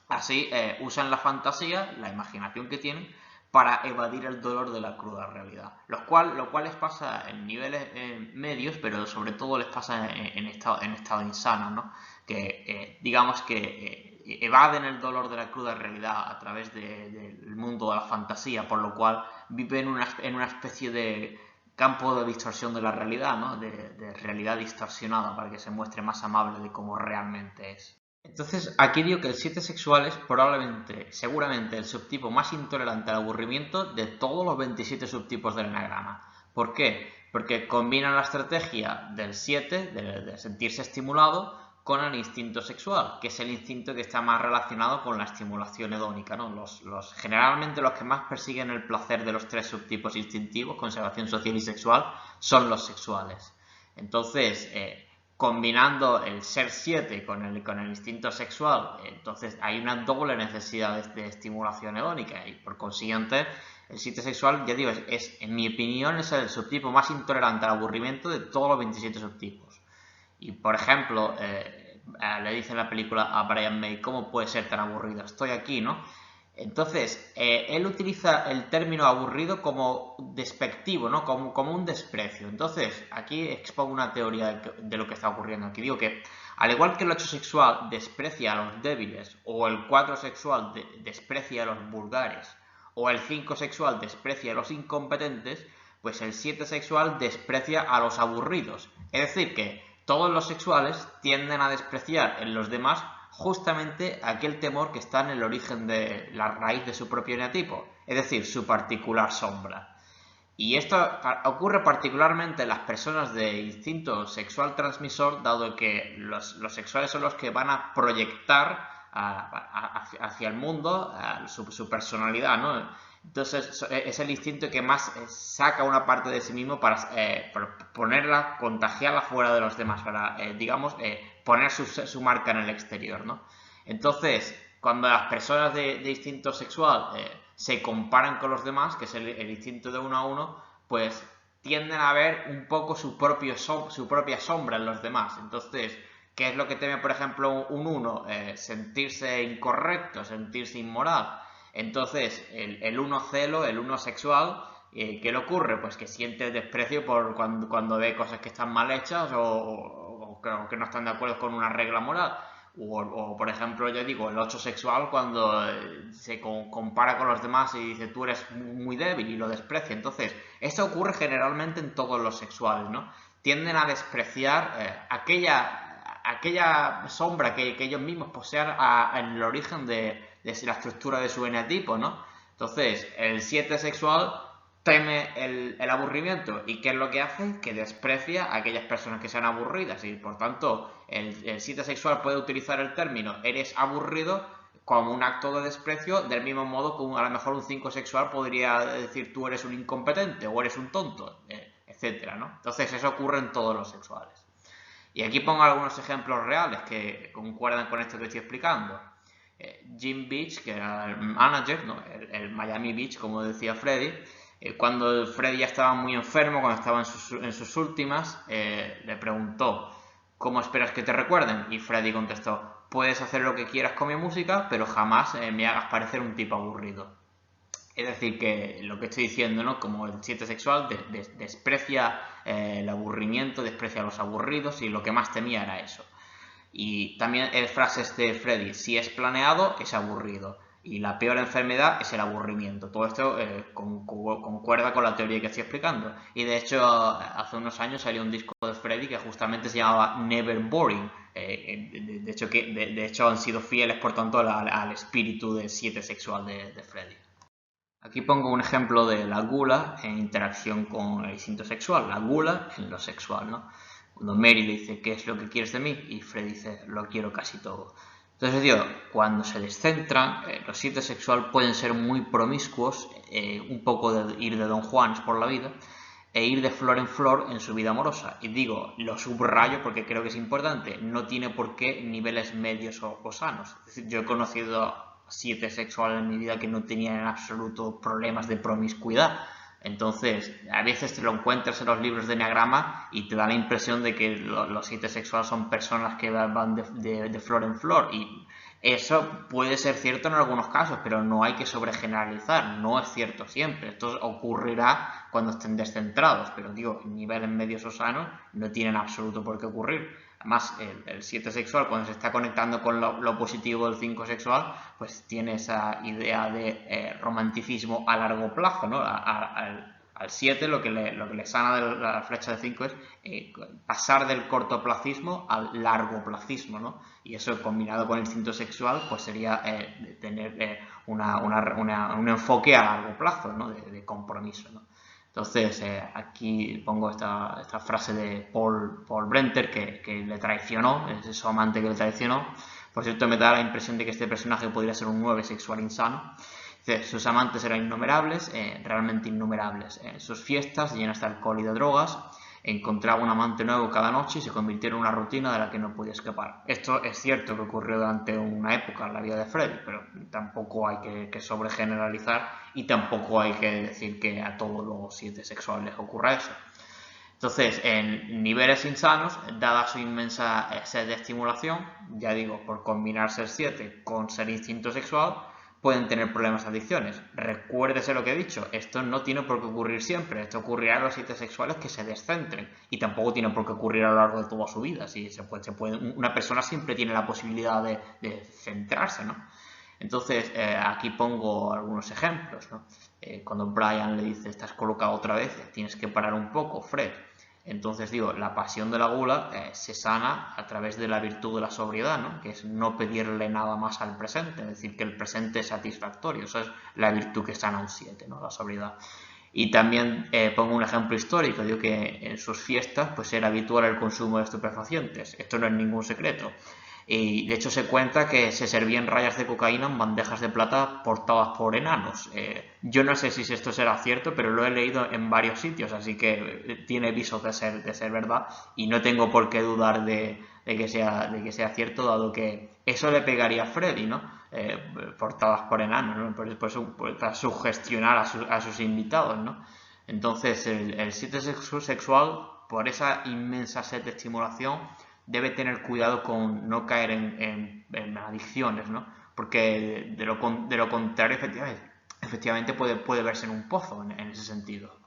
Así usan la fantasía, la imaginación que tienen, para evadir el dolor de la cruda realidad. Lo cual les pasa en niveles medios, pero sobre todo les pasa en estado insano, ¿no? Que digamos que evaden el dolor de la cruda realidad a través del mundo de la fantasía, por lo cual viven en una especie de campo de distorsión de la realidad, ¿no? De realidad distorsionada para que se muestre más amable de cómo realmente es. Entonces, aquí digo que el 7 sexual es seguramente, el subtipo más intolerante al aburrimiento de todos los 27 subtipos del enagrama. ¿Por qué? Porque combina la estrategia del 7, de sentirse estimulado, con el instinto sexual, que es el instinto que está más relacionado con la estimulación hedónica, ¿no? Generalmente los que más persiguen el placer de los 3 subtipos instintivos, conservación social y sexual, son los sexuales. Entonces, combinando el ser 7 con el instinto sexual, entonces hay una doble necesidad de estimulación hedónica y por consiguiente el 7 sexual, ya digo, en mi opinión es el subtipo más intolerante al aburrimiento de todos los 27 subtipos. Y por ejemplo, le dice en la película a Brian May, ¿cómo puede ser tan aburrido? Estoy aquí, ¿no? Entonces, él utiliza el término aburrido como despectivo, ¿no? Como un desprecio. Entonces, aquí expongo una teoría de lo que está ocurriendo aquí. Digo que, al igual que el 8 sexual desprecia a los débiles, o el 4 sexual desprecia a los vulgares, o el 5 sexual desprecia a los incompetentes, pues el 7 sexual desprecia a los aburridos. Es decir, que todos los sexuales tienden a despreciar en los demás justamente aquel temor que está en el origen de la raíz de su propio eneatipo, es decir, su particular sombra. Y esto ocurre particularmente en las personas de instinto sexual transmisor, dado que los sexuales son los que van a proyectar hacia el mundo su personalidad, ¿no? Entonces es el instinto que más saca una parte de sí mismo para ponerla, contagiarla fuera de los demás, para, digamos, poner su marca en el exterior, ¿no? Entonces, cuando las personas de instinto sexual se comparan con los demás, que es el instinto de uno a uno, pues tienden a ver un poco su propia sombra en los demás. Entonces, ¿qué es lo que teme, por ejemplo, un 1? Sentirse incorrecto, sentirse inmoral. Entonces, el 1 celo, el 1 sexual, ¿qué le ocurre? Pues que siente desprecio por cuando ve cosas que están mal hechas o que no están de acuerdo con una regla moral. O, por ejemplo, yo digo, el 8 sexual cuando se compara con los demás y dice tú eres muy débil y lo desprecia. Entonces, esto ocurre generalmente en todos los sexuales, ¿no? Tienden a despreciar aquella sombra que ellos mismos posean en el origen de la estructura de su eneatipo, ¿no? Entonces, el 7 sexual teme el aburrimiento. ¿Y qué es lo que hace? Que desprecia a aquellas personas que sean aburridas y por tanto el 7 sexual puede utilizar el término eres aburrido como un acto de desprecio, del mismo modo que a lo mejor un 5 sexual podría decir tú eres un incompetente o eres un tonto, etcétera, ¿no? Entonces eso ocurre en todos los sexuales. Y aquí pongo algunos ejemplos reales que concuerdan con esto que estoy explicando. Jim Beach, que era el manager, ¿no? el Miami Beach, como decía Freddy, cuando Freddy ya estaba muy enfermo, cuando estaba en sus últimas, le preguntó, ¿cómo esperas que te recuerden? Y Freddy contestó, puedes hacer lo que quieras con mi música, pero jamás me hagas parecer un tipo aburrido. Es decir, que lo que estoy diciendo, ¿no? Como el 7 sexual desprecia el aburrimiento, desprecia a los aburridos y lo que más temía era eso. Y también frases de Freddy, si es planeado, es aburrido. Y la peor enfermedad es el aburrimiento. Todo esto concuerda con la teoría que estoy explicando. Y de hecho, hace unos años salió un disco de Freddy que justamente se llamaba Never Boring. De hecho, han sido fieles, por tanto, al espíritu del 7 sexual de Freddy. Aquí pongo un ejemplo de la gula en interacción con el instinto sexual. La gula en lo sexual, ¿no? Cuando Mary le dice, ¿qué es lo que quieres de mí? Y Fred dice, lo quiero casi todo. Entonces, digo, cuando se descentran, los 7 sexual pueden ser muy promiscuos, un poco de ir de Don Juanes por la vida, e ir de flor en flor en su vida amorosa. Y digo, lo subrayo porque creo que es importante, no tiene por qué niveles medios o sanos. Es decir, yo he conocido 7 sexuales en mi vida que no tenían en absoluto problemas de promiscuidad. Entonces, a veces te lo encuentras en los libros de Enneagrama y te da la impresión de que los 7 sexuales son personas que van de flor en flor. Y Eso puede ser cierto en algunos casos, pero no hay que sobregeneralizar, no es cierto siempre. Esto ocurrirá cuando estén descentrados, pero digo, en niveles medios o sanos no tienen absoluto por qué ocurrir. Además, el 7 sexual, cuando se está conectando con lo positivo del 5 sexual, pues tiene esa idea de romanticismo a largo plazo, ¿no? Al 7 lo que le sana de la flecha de 5 es pasar del cortoplacismo al largoplacismo, ¿no? Y eso combinado con el instinto sexual pues sería tener un enfoque a largo plazo, ¿no? de compromiso, ¿no? Entonces aquí pongo esta frase de Paul Brenter que le traicionó, es su amante que le traicionó. Por cierto, me da la impresión de que este personaje podría ser un 9 sexual insano. Sus amantes eran innumerables, realmente innumerables. En sus fiestas llenas de alcohol y de drogas, encontraba un amante nuevo cada noche y se convirtió en una rutina de la que no podía escapar. Esto es cierto que ocurrió durante una época en la vida de Freddy, pero tampoco hay que sobregeneralizar y tampoco hay que decir que a todos los 7 sexuales les ocurra eso. Entonces, en niveles insanos, dada su inmensa sed de estimulación, ya digo, por combinarse el 7 con ser instinto sexual, pueden tener problemas de adicciones. Recuérdese lo que he dicho, esto no tiene por qué ocurrir siempre, esto ocurrirá en los 7 sexuales que se descentren y tampoco tiene por qué ocurrir a lo largo de toda su vida. Si una persona siempre tiene la posibilidad de centrarse, ¿no? Entonces, aquí pongo algunos ejemplos, ¿no? Cuando Brian le dice, estás colocado otra vez, tienes que parar un poco, Fred. Entonces digo, la pasión de la gula se sana a través de la virtud de la sobriedad, ¿no? Que es no pedirle nada más al presente, es decir, que el presente es satisfactorio. Esa es la virtud que sana un 7, ¿no? La sobriedad. Y también pongo un ejemplo histórico, digo que en sus fiestas pues era habitual el consumo de estupefacientes. Esto no es ningún secreto. Y de hecho se cuenta que se servían rayas de cocaína en bandejas de plata portadas por enanos. Yo no sé si esto será cierto, pero lo he leído en varios sitios, así que tiene visos de ser verdad y no tengo por qué dudar de que sea cierto, dado que eso le pegaría a Freddy, ¿no? Portadas por enanos, ¿no? Para sugestionar a sus invitados, ¿no? Entonces el 7 sexual, por esa inmensa sed de estimulación, debe tener cuidado con no caer en adicciones, ¿no? Porque de lo contrario, efectivamente puede verse en un pozo en ese sentido.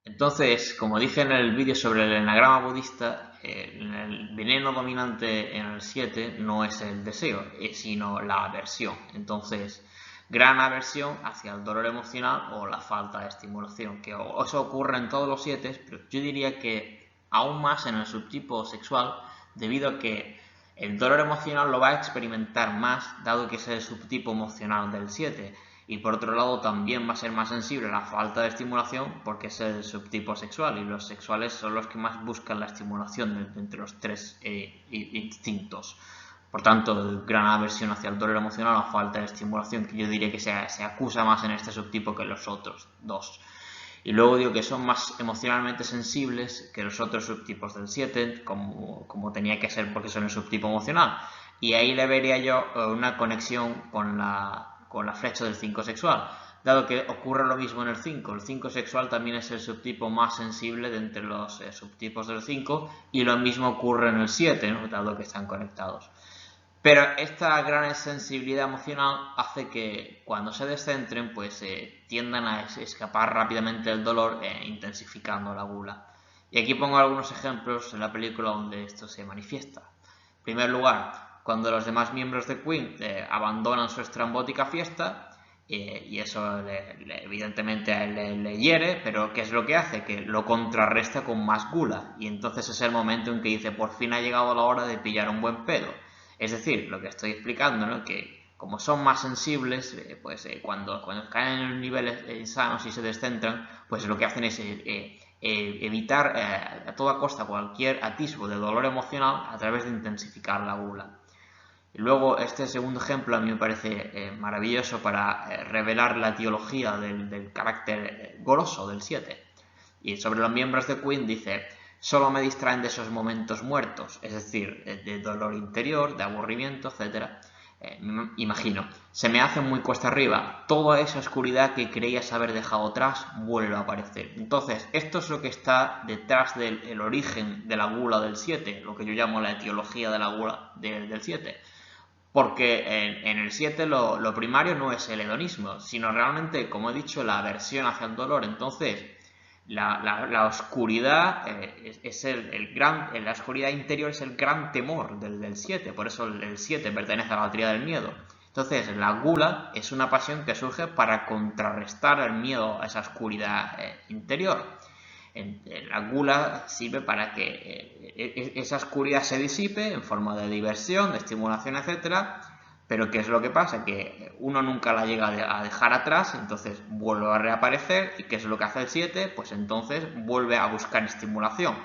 Entonces, como dije en el vídeo sobre el enagrama budista, el veneno dominante en el 7 no es el deseo, sino la aversión. Entonces, gran aversión hacia el dolor emocional o la falta de estimulación, que eso ocurre en todos los 7, pero yo diría que aún más en el subtipo sexual, debido a que el dolor emocional lo va a experimentar más, dado que es el subtipo emocional del 7. Y por otro lado también va a ser más sensible a la falta de estimulación porque es el subtipo sexual y los sexuales son los que más buscan la estimulación entre los 3 instintos. Por tanto, gran aversión hacia el dolor emocional o la falta de estimulación, que yo diría que se acusa más en este subtipo que en los otros dos. Y luego digo que son más emocionalmente sensibles que los otros subtipos del 7, como tenía que ser porque son el subtipo emocional. Y ahí le vería yo una conexión con la flecha del 5 sexual, dado que ocurre lo mismo en el 5. El 5 sexual también es el subtipo más sensible de entre los subtipos del 5 y lo mismo ocurre en el 7, ¿no? Dado que están conectados. Pero esta gran sensibilidad emocional hace que cuando se descentren pues tiendan a escapar rápidamente del dolor intensificando la gula. Y aquí pongo algunos ejemplos en la película donde esto se manifiesta. En primer lugar, cuando los demás miembros de Queen abandonan su estrambótica fiesta, y eso evidentemente a él le hiere, pero ¿qué es lo que hace? Que lo contrarresta con más gula, y entonces es el momento en que dice, por fin ha llegado la hora de pillar un buen pedo. Es decir, lo que estoy explicando, ¿no? Que como son más sensibles, cuando caen en niveles insanos y se descentran, pues lo que hacen es evitar a toda costa cualquier atisbo de dolor emocional a través de intensificar la gula. Y luego este segundo ejemplo a mí me parece maravilloso para revelar la etiología del carácter goloso del 7. Y sobre los miembros de Queen dice, solo me distraen de esos momentos muertos, es decir, de dolor interior, de aburrimiento, etc. Imagino, se me hace muy cuesta arriba, toda esa oscuridad que creías haber dejado atrás vuelve a aparecer. Entonces, esto es lo que está detrás del origen de la gula del 7, lo que yo llamo la etiología de la gula del 7. Porque en el 7 lo primario no es el hedonismo, sino realmente, como he dicho, la aversión hacia el dolor. Entonces, la oscuridad la oscuridad interior es el gran temor del 7, por eso el 7 pertenece a la tríada del miedo. Entonces, la gula es una pasión que surge para contrarrestar el miedo a esa oscuridad interior. La gula sirve para que esa oscuridad se disipe en forma de diversión, de estimulación, etcétera. Pero ¿qué es lo que pasa? Que uno nunca la llega a dejar atrás, entonces vuelve a reaparecer. ¿Y qué es lo que hace el 7? Pues entonces vuelve a buscar estimulación.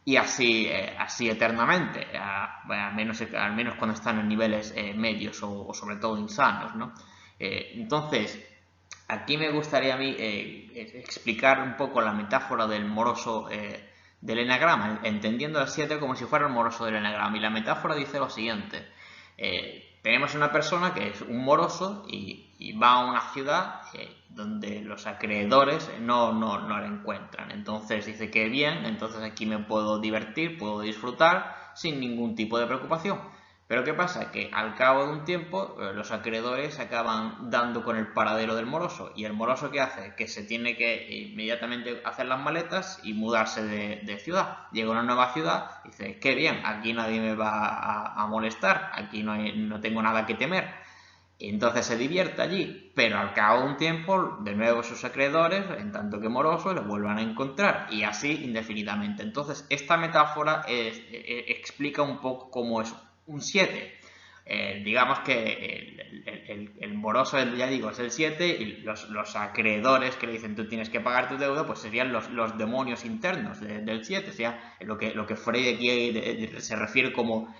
Y así eternamente, al menos cuando están en niveles medios o sobre todo insanos, ¿no? Entonces, aquí me gustaría a mí explicar un poco la metáfora del moroso del enagrama, entendiendo al 7 como si fuera el moroso del enagrama. Y la metáfora dice lo siguiente: tenemos una persona que es un moroso y va a una ciudad donde los acreedores no la encuentran. Entonces dice que bien, entonces aquí me puedo divertir, puedo disfrutar sin ningún tipo de preocupación. Pero ¿qué pasa? Que al cabo de un tiempo los acreedores acaban dando con el paradero del moroso. ¿Y el moroso qué hace? Que se tiene que inmediatamente hacer las maletas y mudarse de ciudad. Llega a una nueva ciudad y dice: qué bien, aquí nadie me va a molestar, aquí no tengo nada que temer. Y entonces se divierte allí, pero al cabo de un tiempo, de nuevo sus acreedores, en tanto que moroso, le vuelvan a encontrar, y así indefinidamente. Entonces, esta metáfora explica un poco cómo es un 7. Digamos que el moroso, ya digo, es el 7, y los acreedores que le dicen tú tienes que pagar tu deuda, pues serían los demonios internos del 7. O sea, lo que Freud aquí se refiere como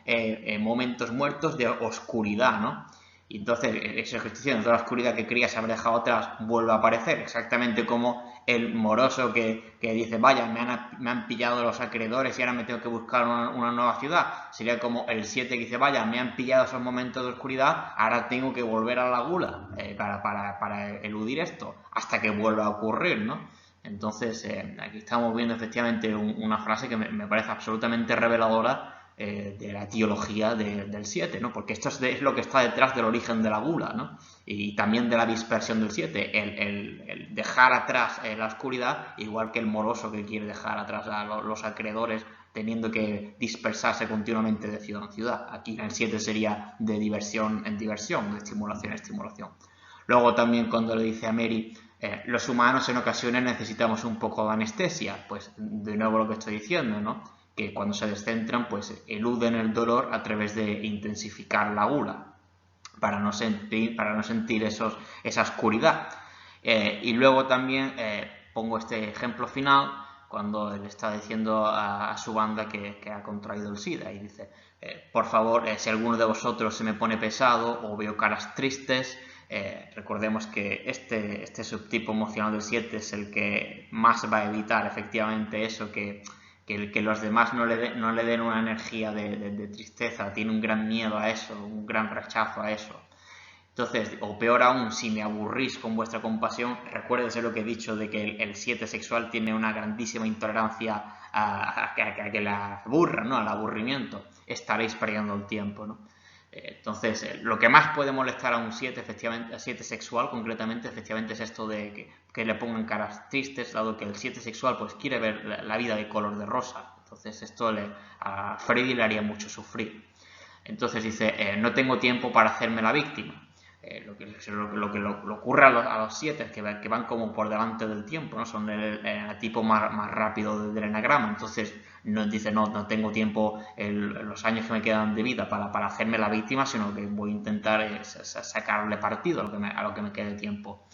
momentos muertos de oscuridad, ¿no? Y entonces esa justicia, toda la oscuridad que creías haber dejado atrás vuelve a aparecer, exactamente como el moroso que dice: vaya, me han pillado los acreedores y ahora me tengo que buscar una nueva ciudad. Sería como el 7 que dice: vaya, me han pillado esos momentos de oscuridad, ahora tengo que volver a la gula para eludir esto, hasta que vuelva a ocurrir, ¿no? Entonces, aquí estamos viendo efectivamente una frase que me parece absolutamente reveladora de la etiología del 7, ¿no? Porque esto es lo que está detrás del origen de la gula, ¿no? Y también de la dispersión del 7, el dejar atrás la oscuridad, igual que el moroso que quiere dejar atrás a los acreedores, teniendo que dispersarse continuamente de ciudad en ciudad. Aquí en el 7 sería de diversión en diversión, de estimulación en estimulación. Luego también cuando le dice a Mary: los humanos en ocasiones necesitamos un poco de anestesia, pues de nuevo lo que estoy diciendo, ¿no? Que cuando se descentran, pues eluden el dolor a través de intensificar la gula, para no sentir esa oscuridad. Y luego también pongo este ejemplo final, cuando él está diciendo a su banda que ha contraído el SIDA, y dice: por favor, si alguno de vosotros se me pone pesado o veo caras tristes, recordemos que este subtipo emocional del 7 es el que más va a evitar efectivamente eso, que los demás no le den una energía de tristeza, tiene un gran miedo a eso, un gran rechazo a eso. Entonces, o peor aún, si me aburrís con vuestra compasión, recuérdense lo que he dicho de que el 7 sexual tiene una grandísima intolerancia a que la aburra, ¿no? Al aburrimiento. Estaréis perdiendo el tiempo, ¿no? Entonces, lo que más puede molestar a un 7, efectivamente, a 7 sexual concretamente, efectivamente, es esto de que le pongan caras tristes, dado que el 7 sexual pues quiere ver la vida de color de rosa. Entonces, esto a Freddy le haría mucho sufrir. Entonces dice: no tengo tiempo para hacerme la víctima. Lo que ocurre a los 7 es que van como por delante del tiempo, ¿no? Son el tipo más rápido del enagrama. Entonces dice: no tengo tiempo, los años que me quedan de vida para hacerme la víctima, sino que voy a intentar sacarle partido a lo que me quede tiempo.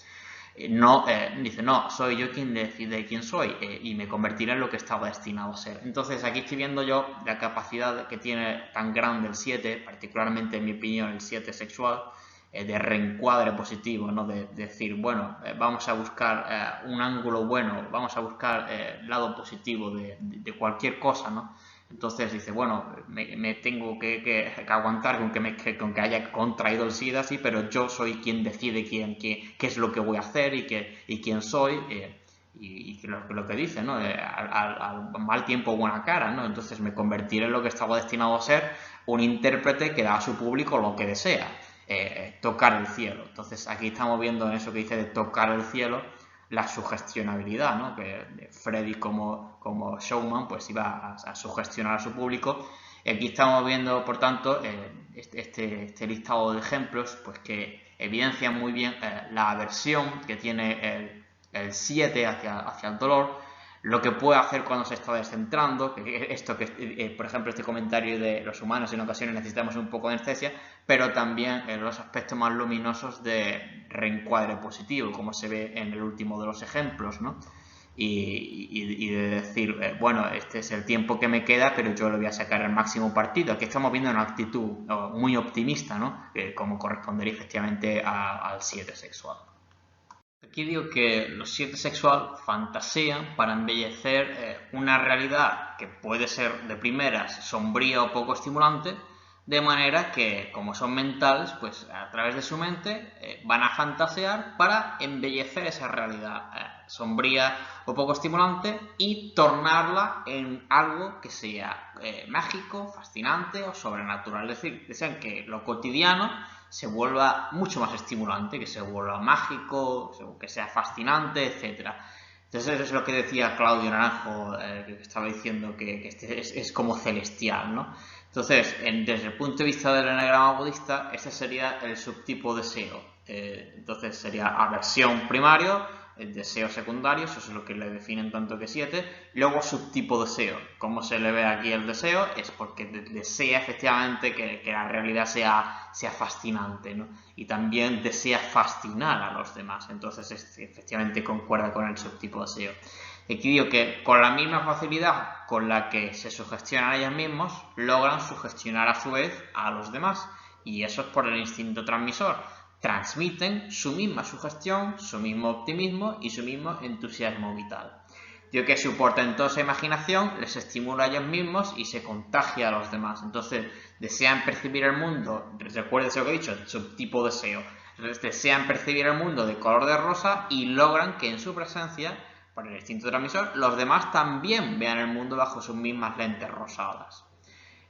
Dice: no, soy yo quien decide quién soy, y me convertiré en lo que estaba destinado a ser. Entonces aquí estoy viendo yo la capacidad que tiene tan grande el 7, particularmente en mi opinión el 7 sexual, de reencuadre positivo, ¿no? De decir: bueno, vamos a buscar un ángulo bueno, vamos a buscar el lado positivo de cualquier cosa, ¿no? Entonces dice: bueno, me tengo que aguantar con que haya contraído el SIDA, sí, pero yo soy quien decide qué es lo que voy a hacer y quién soy. y lo que dice, ¿no? Al mal tiempo buena cara, ¿no? Entonces me convertiré en lo que estaba destinado a ser, un intérprete que da a su público lo que desea, tocar el cielo. Entonces aquí estamos viendo en eso que dice de tocar el cielo, la sugestionabilidad, ¿no? Que Freddy como showman pues iba a sugestionar a su público. Y aquí estamos viendo, por tanto, este listado de ejemplos pues que evidencian muy bien la aversión que tiene el 7 hacia el dolor, lo que puede hacer cuando se está descentrando, por ejemplo, este comentario de los humanos en ocasiones necesitamos un poco de anestesia, pero también los aspectos más luminosos de reencuadre positivo, como se ve en el último de los ejemplos, ¿no? Y de decir, bueno, este es el tiempo que me queda, pero yo le voy a sacar el máximo partido. Aquí estamos viendo una actitud muy optimista, ¿no? Como correspondería efectivamente al 7 sexual. Aquí digo que los 7 sexual fantasean para embellecer una realidad que puede ser de primeras sombría o poco estimulante, de manera que, como son mentales, pues a través de su mente van a fantasear para embellecer esa realidad sombría o poco estimulante y tornarla en algo que sea mágico, fascinante o sobrenatural. Es decir, desean que lo cotidiano se vuelva mucho más estimulante, que se vuelva mágico, que sea fascinante, etc. Entonces eso es lo que decía Claudio Naranjo, que estaba diciendo que este es como celestial, ¿no? Entonces, desde el punto de vista del enagrama budista, ese sería el subtipo deseo. Entonces sería aversión primario, el deseo secundario, eso es lo que le definen tanto que 7, y luego subtipo deseo. Como se le ve aquí el deseo, es porque desea efectivamente que la realidad sea fascinante, ¿no? Y también desea fascinar a los demás, entonces efectivamente concuerda con el subtipo deseo. Aquí digo que con la misma facilidad con la que se sugestionan ellos mismos, logran sugestionar a su vez a los demás, y eso es por el instinto transmisor. Transmiten su misma sugestión, su mismo optimismo y su mismo entusiasmo vital. Digo que su portentosa imaginación les estimula a ellos mismos y se contagia a los demás. Entonces, desean percibir el mundo, recuérdense lo que he dicho, subtipo deseo, desean percibir el mundo de color de rosa y logran que en su presencia, por el instinto transmisor, los demás también vean el mundo bajo sus mismas lentes rosadas.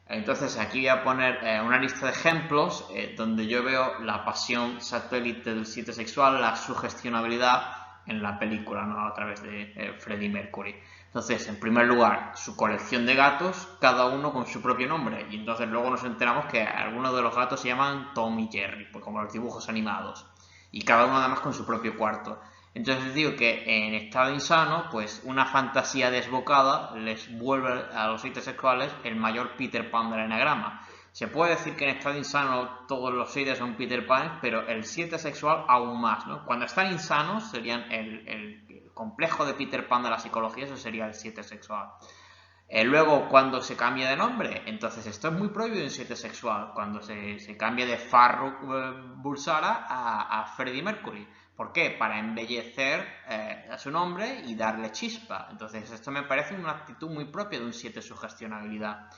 Entonces aquí voy a poner una lista de ejemplos donde yo veo la pasión satélite del 7 sexual, la sugestionabilidad en la película, ¿no? A través de Freddie Mercury. Entonces, en primer lugar, su colección de gatos, cada uno con su propio nombre. Y entonces luego nos enteramos que algunos de los gatos se llaman Tom y Jerry, pues como los dibujos animados. Y cada uno además con su propio cuarto. Entonces digo que en estado insano, pues una fantasía desbocada les vuelve a los 7 sexuales el mayor Peter Pan del enagrama. Se puede decir que en estado insano todos los 7 son Peter Pan, pero el 7 sexual aún más, ¿no? Cuando están insanos serían el complejo de Peter Pan de la psicología, eso sería el 7 sexual. Luego, cuando se cambia de nombre, entonces esto es muy prohibido en 7 sexual, cuando se cambia de Farrukh Bulsara a Freddie Mercury. ¿Por qué? Para embellecer a su nombre y darle chispa. Entonces esto me parece una actitud muy propia de un 7 sugestionabilidad.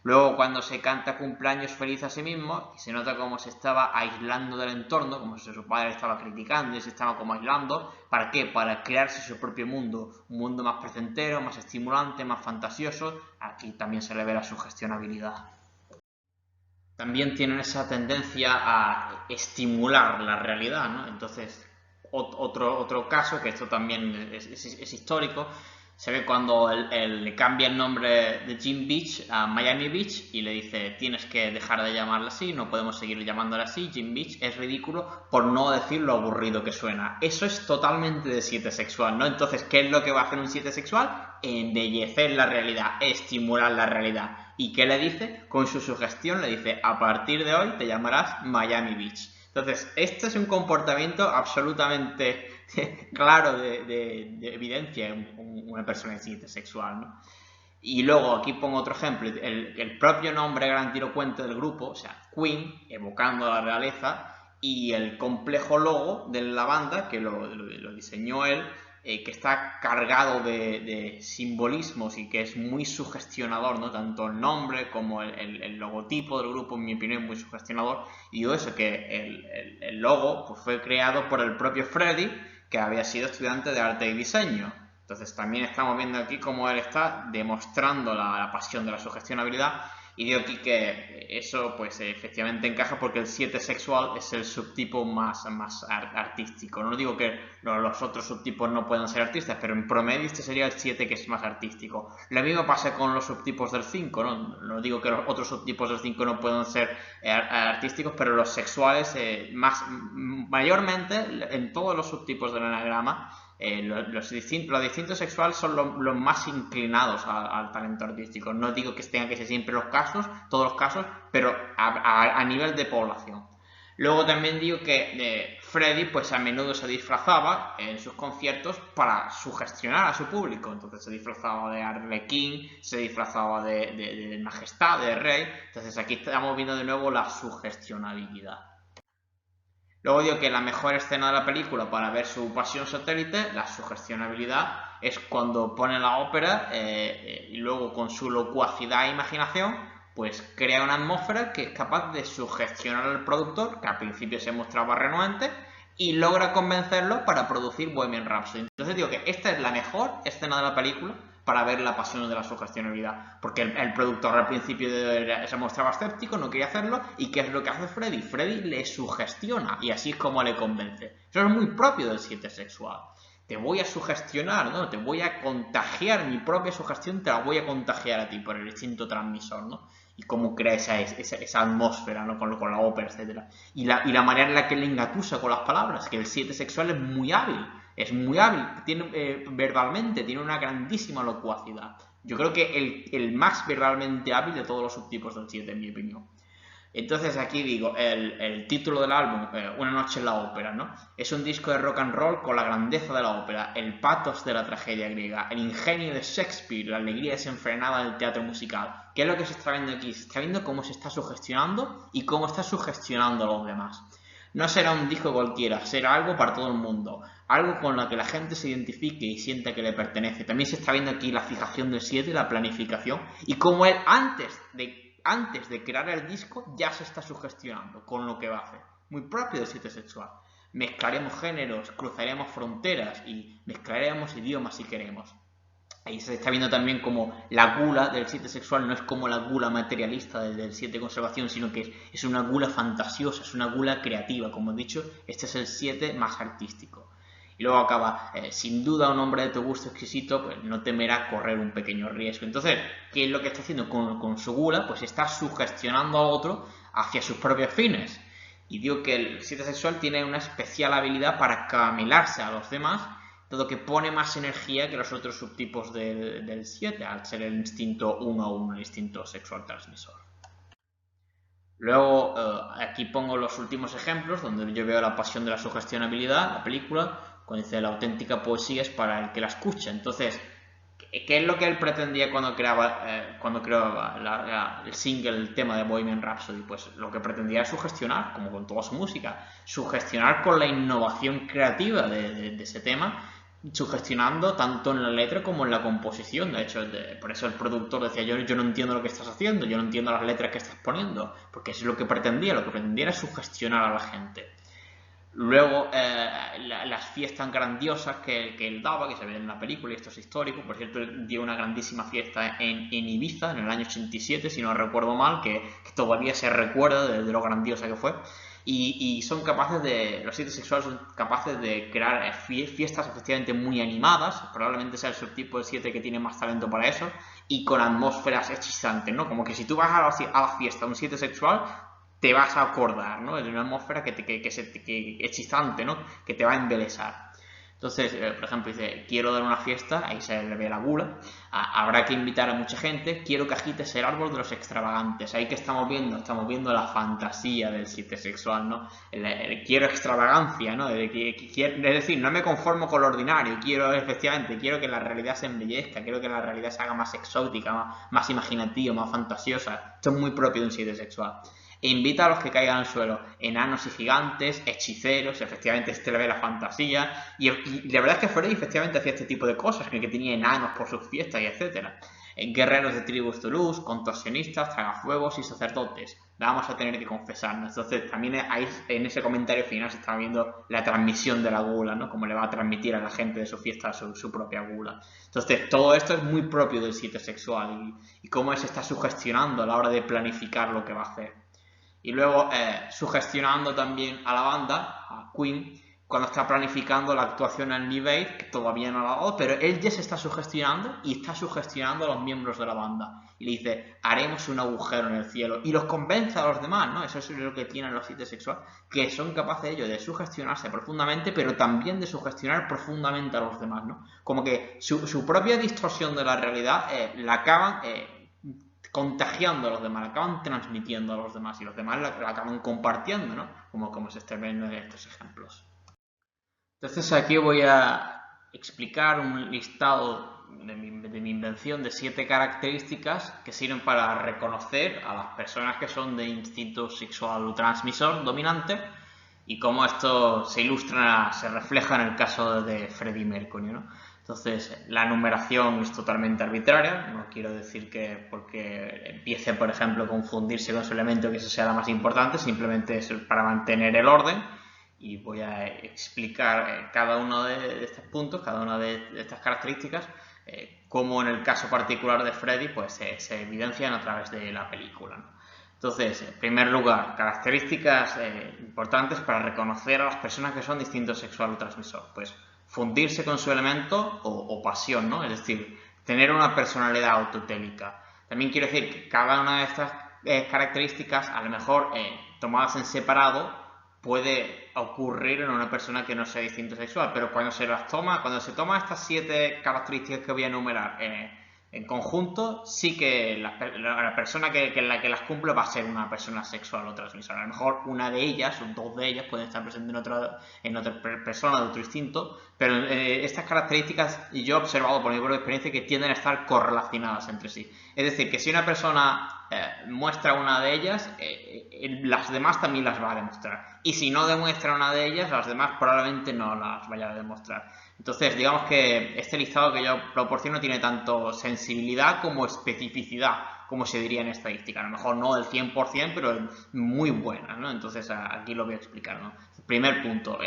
Luego, cuando se canta cumpleaños feliz a sí mismo, y se nota como se estaba aislando del entorno, como si su padre estaba criticando y se estaba como aislando. ¿Para qué? Para crearse su propio mundo, un mundo más placentero, más estimulante, más fantasioso. Aquí también se le ve la sugestionabilidad. También tienen esa tendencia a estimular la realidad, ¿no? Entonces, otro caso, que esto también es histórico, se ve cuando él le cambia el nombre de Jim Beach a Miami Beach y le dice tienes que dejar de llamarla así, no podemos seguir llamándole así, Jim Beach es ridículo, por no decir lo aburrido que suena. Eso es totalmente de 7 sexual, ¿no? Entonces, ¿qué es lo que va a hacer un 7 sexual? Embellecer la realidad, estimular la realidad. ¿Y qué le dice? Con su sugestión le dice a partir de hoy te llamarás Miami Beach. Entonces, este es un comportamiento absolutamente claro de evidencia en una persona de 7 sexual, ¿no? Y luego aquí pongo otro ejemplo, el propio nombre grandilocuente del grupo, o sea, Queen, evocando a la realeza, y el complejo logo de la banda, que lo diseñó él, que está cargado de simbolismos y que es muy sugestionador, ¿no? Tanto el nombre como el logotipo del grupo, en mi opinión, es muy sugestionador. Y digo eso, que el logo pues, fue creado por el propio Freddie, que había sido estudiante de arte y diseño. Entonces también estamos viendo aquí cómo él está demostrando la pasión de la sugestionabilidad, y digo aquí que eso pues efectivamente encaja porque el 7 sexual es el subtipo más artístico. No digo que los otros subtipos no puedan ser artistas, pero en promedio este sería el 7 que es más artístico. Lo mismo pasa con los subtipos del 5, ¿no? No digo que los otros subtipos del 5 no puedan ser artísticos, pero los sexuales mayormente en todos los subtipos del enagrama los distintos sexuales son los más inclinados al talento artístico. No digo que tengan que ser siempre todos los casos, pero a nivel de población. Luego también digo que Freddy pues a menudo se disfrazaba en sus conciertos para sugestionar a su público. Entonces se disfrazaba de Arlequín, se disfrazaba de majestad, de rey. Entonces aquí estamos viendo de nuevo la sugestionabilidad. Luego digo que la mejor escena de la película para ver su pasión satélite, la sugestionabilidad, es cuando pone la ópera y luego con su locuacidad e imaginación, pues crea una atmósfera que es capaz de sugestionar al productor, que al principio se mostraba renuente, y logra convencerlo para producir Bohemian Rhapsody. Entonces digo que esta es la mejor escena de la película para ver la pasión de la sugestionabilidad, porque el productor al principio se mostraba escéptico, no quería hacerlo, y ¿qué es lo que hace Freddy? Freddy le sugestiona, y así es como le convence. Eso es muy propio del 7 sexual. Te voy a sugestionar, ¿no? Te voy a contagiar, mi propia sugestión te la voy a contagiar a ti por el instinto transmisor, ¿no? Y cómo crea esa atmósfera, ¿no? Con la ópera, etc. Y la manera en la que le engatusa con las palabras, que el 7 sexual es muy hábil, tiene, verbalmente tiene una grandísima locuacidad. Yo creo que el más verbalmente hábil de todos los subtipos del 7, en mi opinión. Entonces aquí digo, el título del álbum, Una noche en la ópera, ¿no? Es un disco de rock and roll con la grandeza de la ópera, el pathos de la tragedia griega, el ingenio de Shakespeare, la alegría desenfrenada del teatro musical. ¿Qué es lo que se está viendo aquí? Se está viendo cómo se está sugestionando y cómo está sugestionando a los demás. No será un disco cualquiera, será algo para todo el mundo, algo con lo que la gente se identifique y sienta que le pertenece. También se está viendo aquí la fijación del 7, la planificación, y cómo él antes de crear el disco ya se está sugestionando con lo que va a hacer. Muy propio del 7 sexual. Mezclaremos géneros, cruzaremos fronteras y mezclaremos idiomas si queremos. Ahí se está viendo también como la gula del 7 sexual no es como la gula materialista del 7 conservación, sino que es una gula fantasiosa, es una gula creativa. Como he dicho, este es el 7 más artístico. Y luego acaba, sin duda un hombre de tu gusto exquisito pues no temerá correr un pequeño riesgo. Entonces, ¿qué es lo que está haciendo con su gula? Pues está sugestionando a otro hacia sus propios fines. Y digo que el 7 sexual tiene una especial habilidad para camelarse a los demás, todo que pone más energía que los otros subtipos del 7, al ser el instinto 1-1, el instinto sexual transmisor. Luego, aquí pongo los últimos ejemplos, donde yo veo la pasión de la sugestionabilidad, la película, cuando dice la auténtica poesía es para el que la escucha. Entonces, ¿qué es lo que él pretendía cuando creaba el single, el tema de Bohemian Rhapsody? Pues lo que pretendía era sugestionar, como con toda su música, sugestionar con la innovación creativa de ese tema, sugestionando tanto en la letra como en la composición. De hecho, por eso el productor decía, yo no entiendo lo que estás haciendo, yo no entiendo las letras que estás poniendo, porque eso es lo que pretendía era sugestionar a la gente. Luego, las fiestas grandiosas que él daba, que se ven en la película, y esto es histórico. Por cierto, él dio una grandísima fiesta en Ibiza en el año 87, si no recuerdo mal, que todavía se recuerda de lo grandiosa que fue. Y son capaces los 7 sexuales son capaces de crear fiestas efectivamente muy animadas, probablemente sea el subtipo del 7 que tiene más talento para eso, y con atmósferas hechizantes, ¿no? Como que si tú vas a la fiesta de un 7 sexual, te vas a acordar, ¿no? De una atmósfera que hechizante, ¿no? Que te va a embelesar. Entonces, por ejemplo, dice, quiero dar una fiesta, ahí se le ve la gula, habrá que invitar a mucha gente, quiero que agites el árbol de los extravagantes. Ahí que estamos viendo la fantasía del 7 sexual, ¿no? Quiero extravagancia, ¿no? Es decir, no me conformo con lo ordinario, efectivamente, quiero que la realidad se embellezca, quiero que la realidad se haga más exótica, más imaginativa, más fantasiosa. Esto es muy propio de un 7 sexual. E invita a los que caigan al suelo, enanos y gigantes, hechiceros, efectivamente este le ve la fantasía, y la verdad es que Freddy efectivamente hacía este tipo de cosas, que tenía enanos por sus fiestas y etcétera. Guerreros de tribus Toulouse, contorsionistas, tragafuegos y sacerdotes. la vamos a tener que confesarnos. Entonces también ahí en ese comentario final se está viendo la transmisión de la gula, ¿no? Cómo le va a transmitir a la gente de su fiesta su propia gula. Entonces todo esto es muy propio del sitio sexual y cómo él se está sugestionando a la hora de planificar lo que va a hacer. Y luego sugestionando también a la banda, a Queen, cuando está planificando la actuación en Live Aid, que todavía no lo ha dado, pero él ya se está sugestionando y está sugestionando a los miembros de la banda. Y le dice, haremos un agujero en el cielo. Y los convence a los demás, ¿no? Eso es lo que tienen los sitios sexuales, que son capaces ellos de sugestionarse profundamente, pero también de sugestionar profundamente a los demás, ¿no? Como que su propia distorsión de la realidad la acaban contagiando a los demás, la acaban transmitiendo a los demás y los demás la acaban compartiendo, ¿no? Como se está viendo en estos ejemplos. Entonces aquí voy a explicar un listado de mi invención de 7 características que sirven para reconocer a las personas que son de instinto sexual transmisor dominante y cómo esto se ilustra, se refleja en el caso de Freddie Mercury, ¿no? Entonces, la numeración es totalmente arbitraria, no quiero decir que porque empiece, por ejemplo, a confundirse con su elemento que eso sea la más importante, simplemente es para mantener el orden y voy a explicar cada uno de estos puntos, cada una de estas características, cómo en el caso particular de Freddy pues, se evidencian a través de la película, ¿no? Entonces, en primer lugar, características importantes para reconocer a las personas que son distintos sexual o transmisor. Pues fundirse con su elemento o pasión, ¿no? Es decir, tener una personalidad autotélica. También quiero decir que cada una de estas características, a lo mejor tomadas en separado, puede ocurrir en una persona que no sea distinto sexual, pero cuando se toma estas 7 características que voy a enumerar en conjunto, sí que la persona que las cumple va a ser una persona sexual o transmisora. A lo mejor una de ellas o 2 de ellas pueden estar presentes en otra persona de otro instinto, pero estas características yo he observado por mi propia experiencia que tienden a estar correlacionadas entre sí. Es decir, que si una persona muestra una de ellas, las demás también las va a demostrar. Y si no demuestra una de ellas, las demás probablemente no las vaya a demostrar. Entonces, digamos que este listado que yo proporciono tiene tanto sensibilidad como especificidad, como se diría en estadística. A lo mejor no del 100%, pero muy buena, ¿no? Entonces, aquí lo voy a explicar, ¿no? Primer punto,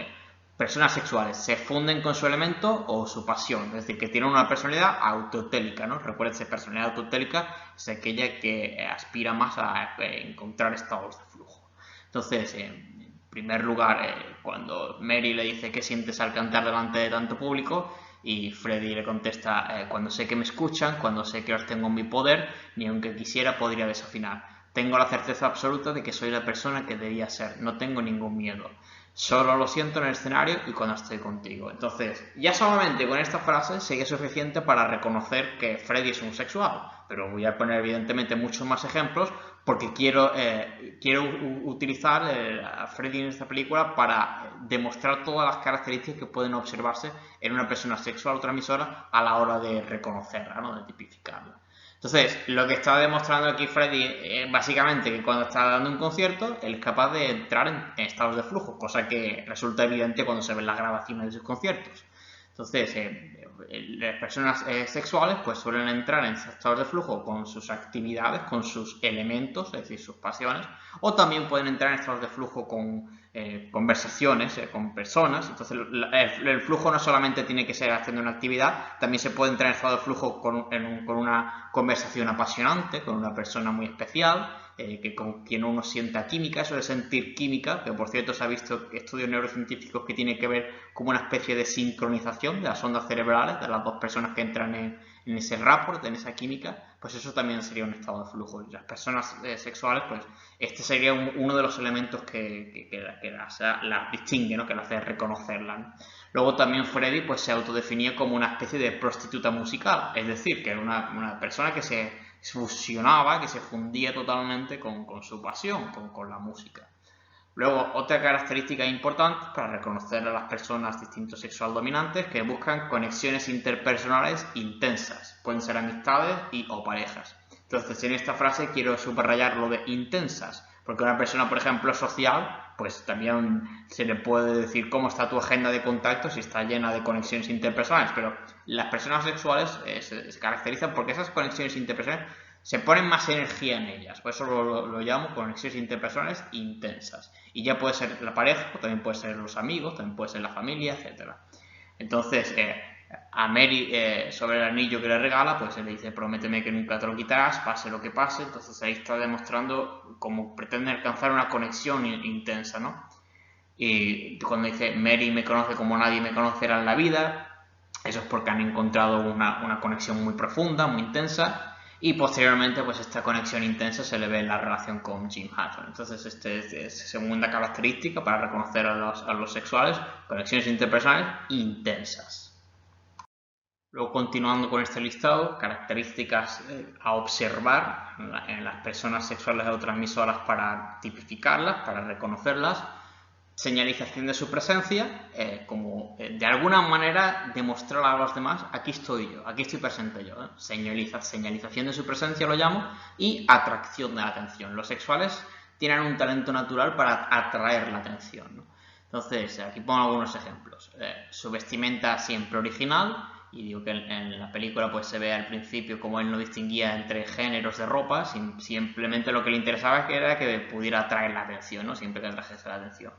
personas sexuales se funden con su elemento o su pasión, es decir, que tienen una personalidad autotélica, ¿no? Recuérdense, personalidad autotélica es aquella que aspira más a encontrar estados de flujo. Entonces, en primer lugar, cuando Mary le dice qué sientes al cantar delante de tanto público y Freddy le contesta cuando sé que me escuchan, cuando sé que os tengo en mi poder, ni aunque quisiera podría desafinar. Tengo la certeza absoluta de que soy la persona que debía ser, no tengo ningún miedo. Solo lo siento en el escenario y cuando estoy contigo. Entonces, ya solamente con esta frase sería suficiente para reconocer que Freddy es un sexual. Pero voy a poner evidentemente muchos más ejemplos porque quiero utilizar a Freddy en esta película para demostrar todas las características que pueden observarse en una persona sexual o transmisora a la hora de reconocerla, ¿no? De tipificarla. Entonces, lo que está demostrando aquí Freddy es básicamente que cuando está dando un concierto, él es capaz de entrar en estados de flujo, cosa que resulta evidente cuando se ven las grabaciones de sus conciertos. Entonces, las personas sexuales pues suelen entrar en estados de flujo con sus actividades, con sus elementos, es decir, sus pasiones, o también pueden entrar en estados de flujo con conversaciones, con personas. Entonces, el flujo no solamente tiene que ser haciendo una actividad, también se puede entrar en estado de flujo con una conversación apasionante, con una persona muy especial, que con quien uno sienta química, eso de sentir química, que por cierto se ha visto estudios neurocientíficos que tienen que ver como una especie de sincronización de las ondas cerebrales de las dos personas que entran en ese rapport, en esa química, pues eso también sería un estado de flujo. Y las personas sexuales, pues este sería uno de los elementos que las distingue, ¿no? Que las hace reconocerlas, ¿no? Luego también Freddy pues se autodefinía como una especie de prostituta musical, es decir, que era una persona que se fusionaba, que se fundía totalmente con su pasión, con la música. Luego, otra característica importante para reconocer a las personas distintos sexual dominantes que buscan conexiones interpersonales intensas, pueden ser amistades o parejas. Entonces, en esta frase quiero subrayar lo de intensas, porque una persona, por ejemplo, social, pues también se le puede decir cómo está tu agenda de contactos si está llena de conexiones interpersonales, pero las personas sexuales se caracterizan porque esas conexiones interpersonales se ponen más energía en ellas, por eso lo llamo conexiones interpersonales intensas. Y ya puede ser la pareja, o también puede ser los amigos, también puede ser la familia, etc. Entonces, a Mary, sobre el anillo que le regala, pues él le dice, prométeme que nunca te lo quitarás, pase lo que pase. Entonces ahí está demostrando cómo pretende alcanzar una conexión intensa, ¿no? Y cuando dice, Mary me conoce como nadie me conocerá en la vida, eso es porque han encontrado una conexión muy profunda, muy intensa. Y posteriormente, pues esta conexión intensa se le ve en la relación con Jim Hutton. Entonces, esta es segunda característica para reconocer a los sexuales, conexiones interpersonales intensas. Luego, continuando con este listado, características a observar en las personas sexuales neurotransmisoras para tipificarlas, para reconocerlas. Señalización de su presencia, como de alguna manera demostrar a los demás, aquí estoy yo, aquí estoy presente yo. Señalización de su presencia lo llamo, y atracción de la atención. Los sexuales tienen un talento natural para atraer la atención, ¿no? Entonces, aquí pongo algunos ejemplos. Su vestimenta siempre original, y digo que en la película pues se ve al principio como él no distinguía entre géneros de ropa, simplemente lo que le interesaba era que pudiera atraer la atención, ¿no? Siempre que atrajese la atención.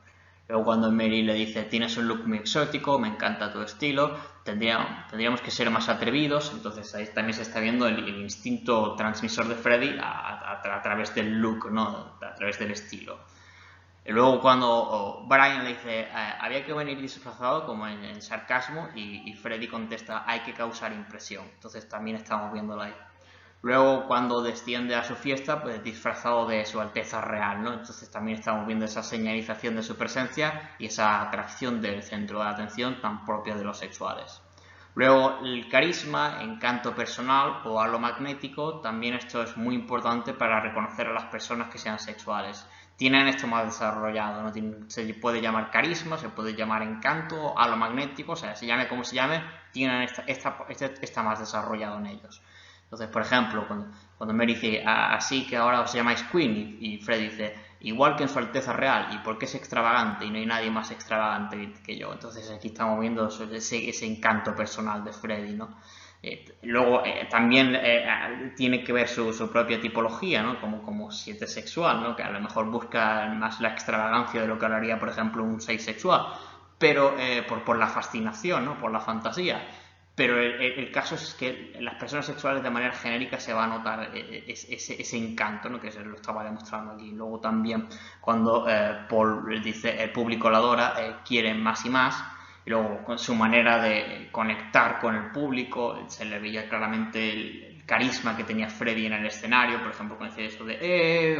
Luego cuando Mary le dice, tienes un look muy exótico, me encanta tu estilo, tendríamos que ser más atrevidos. Entonces ahí también se está viendo el instinto transmisor de Freddy a través del look, ¿no? A través del estilo. Y luego cuando Brian le dice, había que venir disfrazado, como en sarcasmo, y Freddy contesta, hay que causar impresión. Entonces también estamos viéndolo ahí. Luego, cuando desciende a su fiesta, pues disfrazado de su Alteza Real, ¿no? Entonces también estamos viendo esa señalización de su presencia y esa atracción del centro de atención tan propia de los sexuales. Luego, el carisma, encanto personal o halo magnético, también esto es muy importante para reconocer a las personas que sean sexuales. Tienen esto más desarrollado, ¿no? Se puede llamar carisma, se puede llamar encanto, halo magnético, o sea, se llame como se llame, tienen está más desarrollado en ellos. Entonces, por ejemplo, cuando Mary dice, así que ahora os llamáis Queen, y Freddy dice, igual que en su Alteza Real, y porque es extravagante y no hay nadie más extravagante que yo. Entonces aquí estamos viendo ese encanto personal de Freddy, ¿no? Luego también tiene que ver su propia tipología, ¿no? Como siete sexual, ¿no? Que a lo mejor busca más la extravagancia de lo que hablaría, por ejemplo, un 6 sexual, pero por la fascinación, ¿no? Por la fantasía. Pero el caso es que en las personas sexuales de manera genérica se va a notar ese encanto, ¿no? Que se lo estaba demostrando aquí. Luego también cuando Paul dice el público la adora, quiere más y más. Y luego con su manera de conectar con el público, se le veía claramente el carisma que tenía Freddy en el escenario, por ejemplo, cuando decía eso de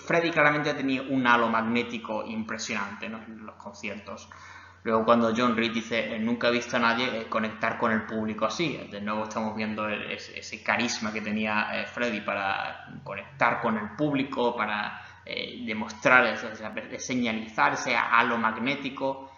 Freddy claramente tenía un halo magnético impresionante, ¿no? En los conciertos. Luego cuando John Reed dice, nunca he visto a nadie conectar con el público así, de nuevo estamos viendo ese carisma que tenía Freddy para conectar con el público, para demostrar, señalizar ese halo magnético.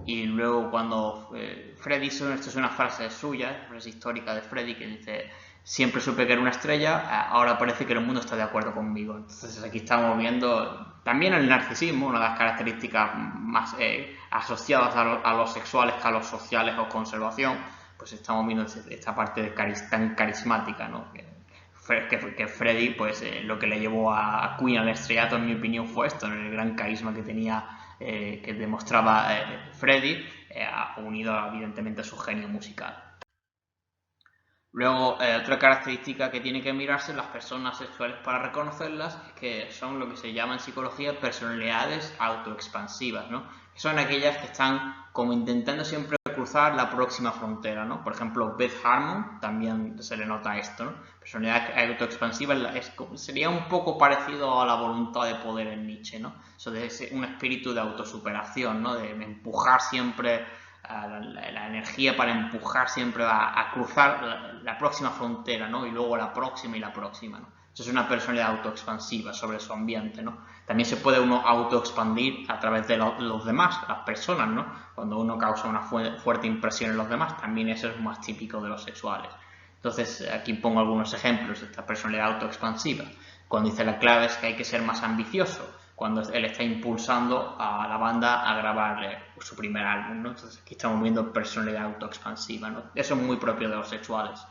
Y luego cuando Freddy, esto es una frase suya, una frase histórica de Freddy que dice, siempre supe que era una estrella, ahora parece que el mundo está de acuerdo conmigo. Entonces aquí estamos viendo también el narcisismo, una de las características más asociadas a los sexuales que a los sociales o conservación. Pues estamos viendo esta parte tan carismática, ¿no? Que Freddy, pues lo que le llevó a Queen al estrellato, en mi opinión, fue esto, ¿no? El gran carisma que tenía, que demostraba Freddy, unido evidentemente a su genio musical. Luego, otra característica que tiene que mirarse las personas sexuales para reconocerlas es que son lo que se llama en psicología personalidades autoexpansivas, ¿no? Que son aquellas que están como intentando siempre cruzar la próxima frontera, ¿no? Por ejemplo, Beth Harmon también se le nota esto, ¿no? Personalidad autoexpansiva sería un poco parecido a la voluntad de poder en Nietzsche, ¿no? Eso de un espíritu de autosuperación, ¿no? De empujar siempre la energía para empujar siempre a cruzar la próxima frontera, ¿no? Y luego la próxima y la próxima, ¿no? Eso es una personalidad autoexpansiva sobre su ambiente, ¿no? También se puede uno autoexpandir a través de los demás, las personas, ¿no? Cuando uno causa una fuerte impresión en los demás, también eso es más típico de los sexuales. Entonces, aquí pongo algunos ejemplos de esta personalidad autoexpansiva. Cuando dice la clave es que hay que ser más ambicioso, cuando él está impulsando a la banda a grabar su primer álbum, ¿no? Entonces aquí estamos viendo personalidad autoexpansiva, ¿no? Eso es muy propio de los sexuales.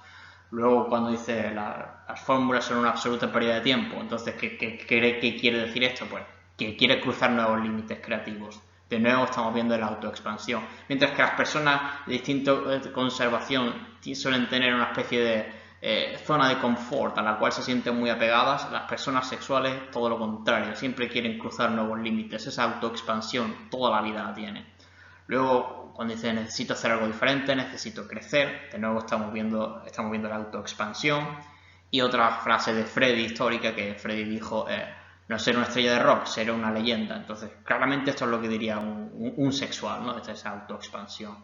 Luego cuando dice las fórmulas son una absoluta pérdida de tiempo, entonces ¿qué quiere decir esto? Pues que quiere cruzar nuevos límites creativos. De nuevo estamos viendo la autoexpansión. Mientras que las personas de distinta conservación suelen tener una especie de zona de confort a la cual se sienten muy apegadas, las personas sexuales todo lo contrario, siempre quieren cruzar nuevos límites. Esa autoexpansión toda la vida la tienen. Luego, cuando dice necesito hacer algo diferente, necesito crecer, de nuevo estamos viendo la autoexpansión. Y otra frase de Freddy histórica, que Freddy dijo, no ser una estrella de rock, ser una leyenda. Entonces, claramente esto es lo que diría un sexual, ¿no? Esa autoexpansión.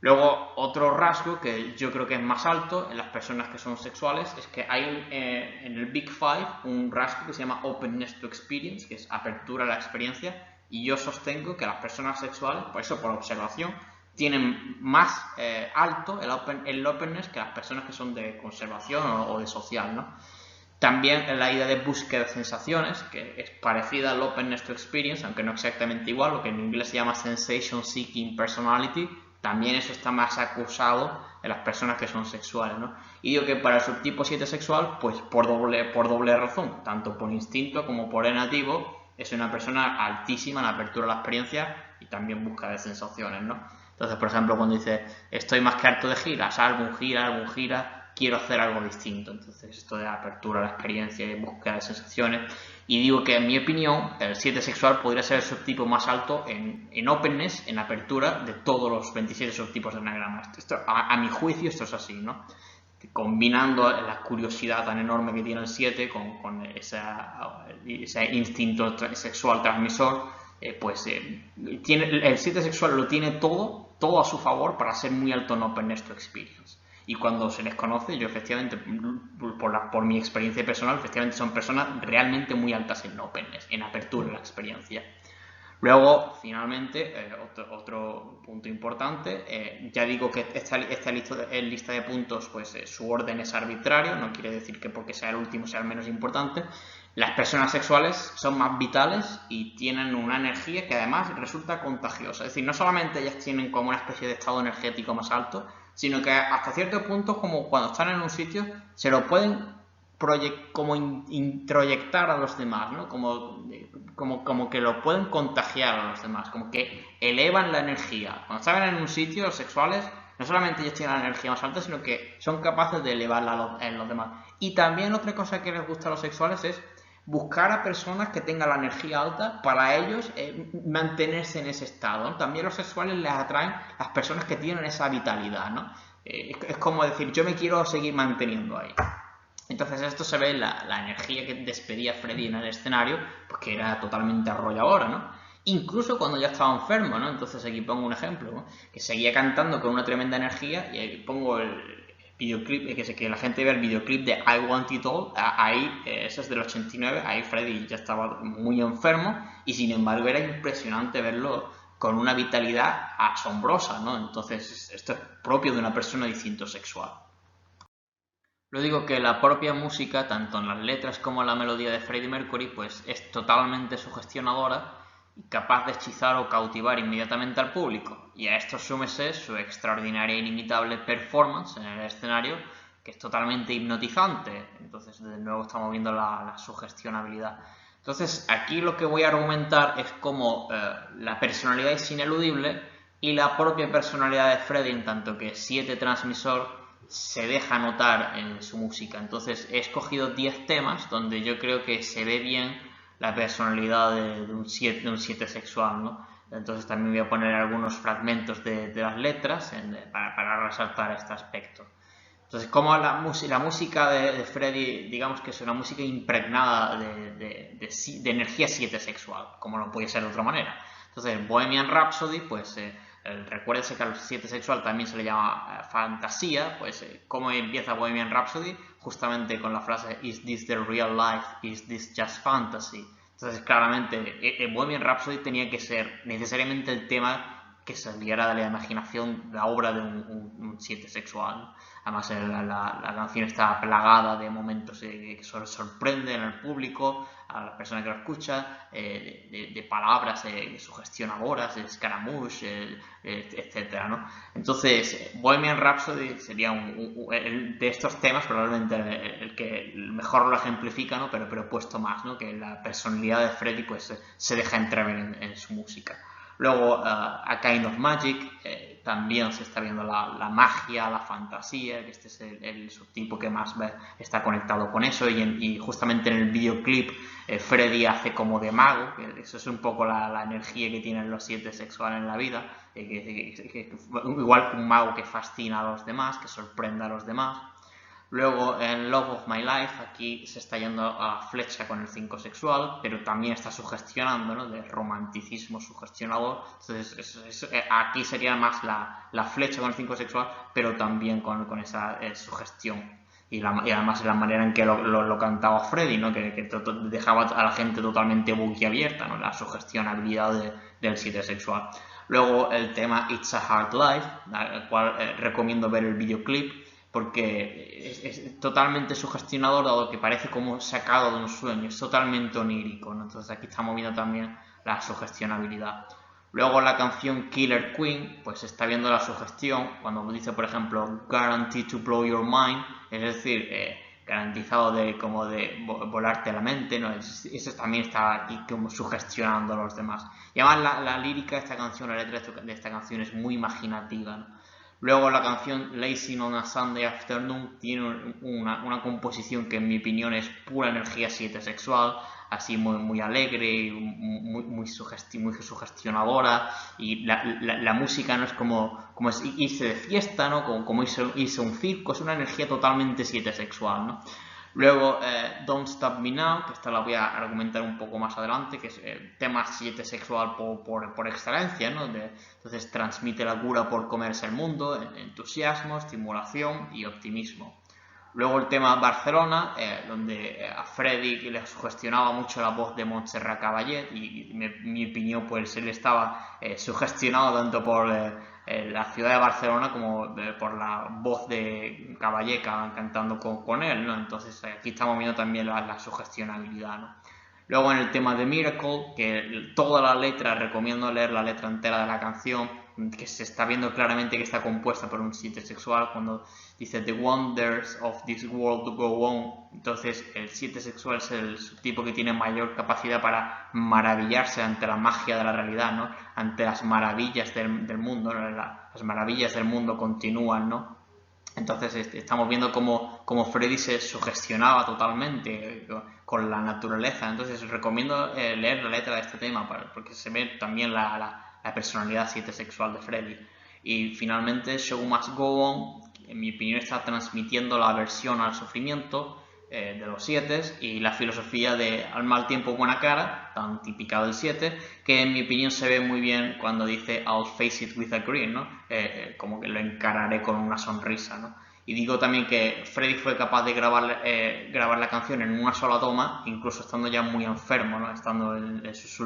Luego, otro rasgo que yo creo que es más alto en las personas que son sexuales es que hay en el Big Five un rasgo que se llama Openness to Experience, que es apertura a la experiencia, y yo sostengo que las personas sexuales, por eso por observación, tienen más alto el openness que las personas que son de conservación o de social, ¿no? También la idea de búsqueda de sensaciones, que es parecida al openness to experience, aunque no exactamente igual, lo que en inglés se llama sensation seeking personality, también eso está más acusado en las personas que son sexuales, ¿no? Y digo que para el subtipo 7 sexual, pues por doble razón, tanto por instinto como por nativo, es una persona altísima en apertura a la experiencia y también busca de sensaciones, ¿no? Entonces, por ejemplo, cuando dice estoy más que harto de giras, álbum gira, quiero hacer algo distinto. Entonces, esto de apertura a la experiencia y búsqueda de sensaciones. Y digo que, en mi opinión, el 7 sexual podría ser el subtipo más alto en openness, en apertura, de todos los 27 subtipos de enagrama. A mi juicio, esto es así, ¿no? Combinando la curiosidad tan enorme que tiene el 7 con ese instinto sexual transmisor, tiene, el 7 sexual lo tiene todo a su favor para ser muy alto en openness to experience. Y cuando se les conoce, yo efectivamente, por mi experiencia personal, efectivamente son personas realmente muy altas en openness, en apertura a la experiencia. Luego, finalmente, otro punto importante, ya digo que esta lista de puntos, pues su orden es arbitrario, no quiere decir que porque sea el último sea el menos importante. Las personas sexuales son más vitales y tienen una energía que además resulta contagiosa. Es decir, no solamente ellas tienen como una especie de estado energético más alto, sino que hasta cierto punto, como cuando están en un sitio, se lo pueden introyectar a los demás, ¿no? Como que lo pueden contagiar a los demás, como que elevan la energía. Cuando están en un sitio, los sexuales, no solamente ellos tienen la energía más alta, sino que son capaces de elevarla en los demás. Y también otra cosa que les gusta a los sexuales es buscar a personas que tengan la energía alta para ellos mantenerse en ese estado, ¿no? También los sexuales les atraen las personas que tienen esa vitalidad, ¿no? Es como decir, yo me quiero seguir manteniendo ahí. Entonces esto se ve en la energía que despedía Freddy en el escenario, pues que era totalmente arrolladora, ¿no? Incluso cuando ya estaba enfermo, ¿no? Entonces aquí pongo un ejemplo, ¿no? Que seguía cantando con una tremenda energía y ahí pongo el videoclip, que la gente ve el videoclip de I Want It All, ahí, ese es del 89, ahí Freddy ya estaba muy enfermo y sin embargo era impresionante verlo con una vitalidad asombrosa, ¿no? Entonces esto es propio de una persona de instinto sexual. Lo digo que la propia música, tanto en las letras como en la melodía de Freddie Mercury, pues es totalmente sugestionadora y capaz de hechizar o cautivar inmediatamente al público. Y a esto súmese su extraordinaria e inimitable performance en el escenario, que es totalmente hipnotizante. Entonces, de nuevo estamos viendo la sugestionabilidad. Entonces, aquí lo que voy a argumentar es cómo la personalidad es ineludible y la propia personalidad de Freddie, en tanto que 7 transmisor, se deja notar en su música. Entonces he escogido 10 temas donde yo creo que se ve bien la personalidad de un 7 sexual, ¿no? Entonces también voy a poner algunos fragmentos de las letras para resaltar este aspecto. Entonces, como la música de Freddy, digamos que es una música impregnada de energía 7 sexual, como no puede ser de otra manera. Entonces, Bohemian Rhapsody, pues recuérdense que al 7 sexual también se le llama fantasía, pues ¿cómo empieza Bohemian Rhapsody? Justamente con la frase Is this the real life? Is this just fantasy? Entonces, claramente, Bohemian Rhapsody tenía que ser necesariamente el tema que saliera de la imaginación, la obra de un 7 sexual, ¿no? Además, la canción está plagada de momentos que sorprenden al público, a la persona que lo escucha, de palabras sugestionadoras, de Scaramouche, etc. etcétera, ¿no? Entonces, Bohemian Rhapsody sería de estos temas probablemente el que mejor lo ejemplifica, ¿no? Pero puesto más, ¿no? Que la personalidad de Freddie pues se deja entrever en su música. Luego, A Kind of Magic, también se está viendo la magia, la fantasía, que este es el subtipo que más está conectado con eso, y justamente en el videoclip Freddy hace como de mago, que eso es un poco la energía que tienen los 7 sexuales en la vida, igual que un mago que fascina a los demás, que sorprende a los demás. Luego en Love of My Life, aquí se está yendo a flecha con el 5 sexual, pero también está sugestionando, ¿no? De romanticismo sugestionador. Entonces aquí sería más la flecha con el 5 sexual, pero también con esa sugestión. Y además la manera en que lo cantaba Freddy, ¿no? Que dejaba a la gente totalmente boquiabierta, ¿no? La sugestionabilidad del 7 sexual. Luego el tema It's a Hard Life, al cual recomiendo ver el videoclip, porque es totalmente sugestionador, dado que parece como sacado de un sueño, es totalmente onírico, ¿no? Entonces aquí estamos viendo también la sugestionabilidad. Luego la canción Killer Queen, pues está viendo la sugestión cuando dice, por ejemplo, Guaranteed to blow your mind, es decir, garantizado de volarte la mente, ¿no? Eso también está aquí como sugestionando a los demás. Y además la lírica de esta canción, la letra de esta canción es muy imaginativa, ¿no? Luego la canción Lazy on a Sunday Afternoon tiene una composición que en mi opinión es pura energía 7 sexual, así muy alegre, muy sugestionadora, y la música no es como es irse de fiesta, ¿no? Como irse a un circo, es una energía totalmente 7 sexual, ¿no? Luego Don't Stop Me Now, que esta la voy a argumentar un poco más adelante, que es tema 7 sexual por excelencia, ¿no? Entonces transmite la cura por comerse el mundo, entusiasmo, estimulación y optimismo. Luego el tema Barcelona, donde a Freddy le sugestionaba mucho la voz de Montserrat Caballé, y mi opinión pues él estaba sugestionado tanto por la ciudad de Barcelona como por la voz de Caballé cantando con él, ¿no? Entonces aquí estamos viendo también la sugestionabilidad, ¿no? Luego en el tema de Miracle, que toda la letra, recomiendo leer la letra entera de la canción, que se está viendo claramente que está compuesta por un 7 sexual, cuando dice The wonders of this world go on. Entonces el 7 sexual es el subtipo que tiene mayor capacidad para maravillarse ante la magia de la realidad, ¿no? Ante las maravillas del mundo, ¿no? Las maravillas del mundo continúan, ¿no? Entonces estamos viendo cómo Freddy se sugestionaba totalmente con la naturaleza. Entonces recomiendo leer la letra de este tema porque se ve también la personalidad 7 sexual de Freddy. Y finalmente Show Must Go On, en mi opinión está transmitiendo la aversión al sufrimiento de los 7 y la filosofía de al mal tiempo buena cara, tan típica del 7, que en mi opinión se ve muy bien cuando dice I'll face it with a grin, ¿no? Como que lo encararé con una sonrisa, ¿no? Y digo también que Freddy fue capaz de grabar la canción en una sola toma, incluso estando ya muy enfermo, ¿no? Estando en sus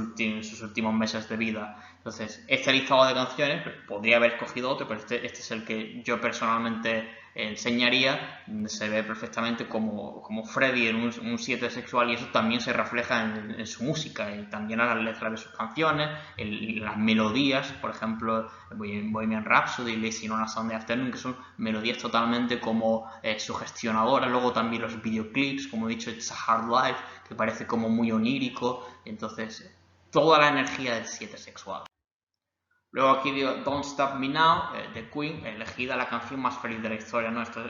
últimos meses de vida. Entonces, este listado de canciones, podría haber escogido otro, pero este es el que yo personalmente enseñaría. Se ve perfectamente como Freddy en un 7 sexual, y eso también se refleja en su música y también en las letras de sus canciones, en las melodías, por ejemplo, Bohemian Rhapsody, Lazy on a Sunday Afternoon, que son melodías totalmente como sugestionadoras. Luego también los videoclips, como he dicho, It's a Hard Life, que parece como muy onírico. Entonces, toda la energía del 7 sexual. Luego aquí digo Don't Stop Me Now, de Queen, elegida la canción más feliz de la historia, ¿no? Esto,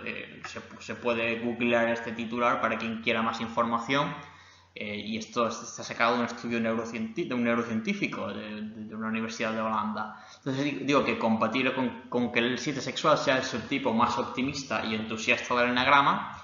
se puede googlear este titular para quien quiera más información, y esto está sacado de un estudio de un neurocientífico de una universidad de Holanda. Entonces digo que compatible con que el 7 sexual sea el subtipo más optimista y entusiasta del enagrama.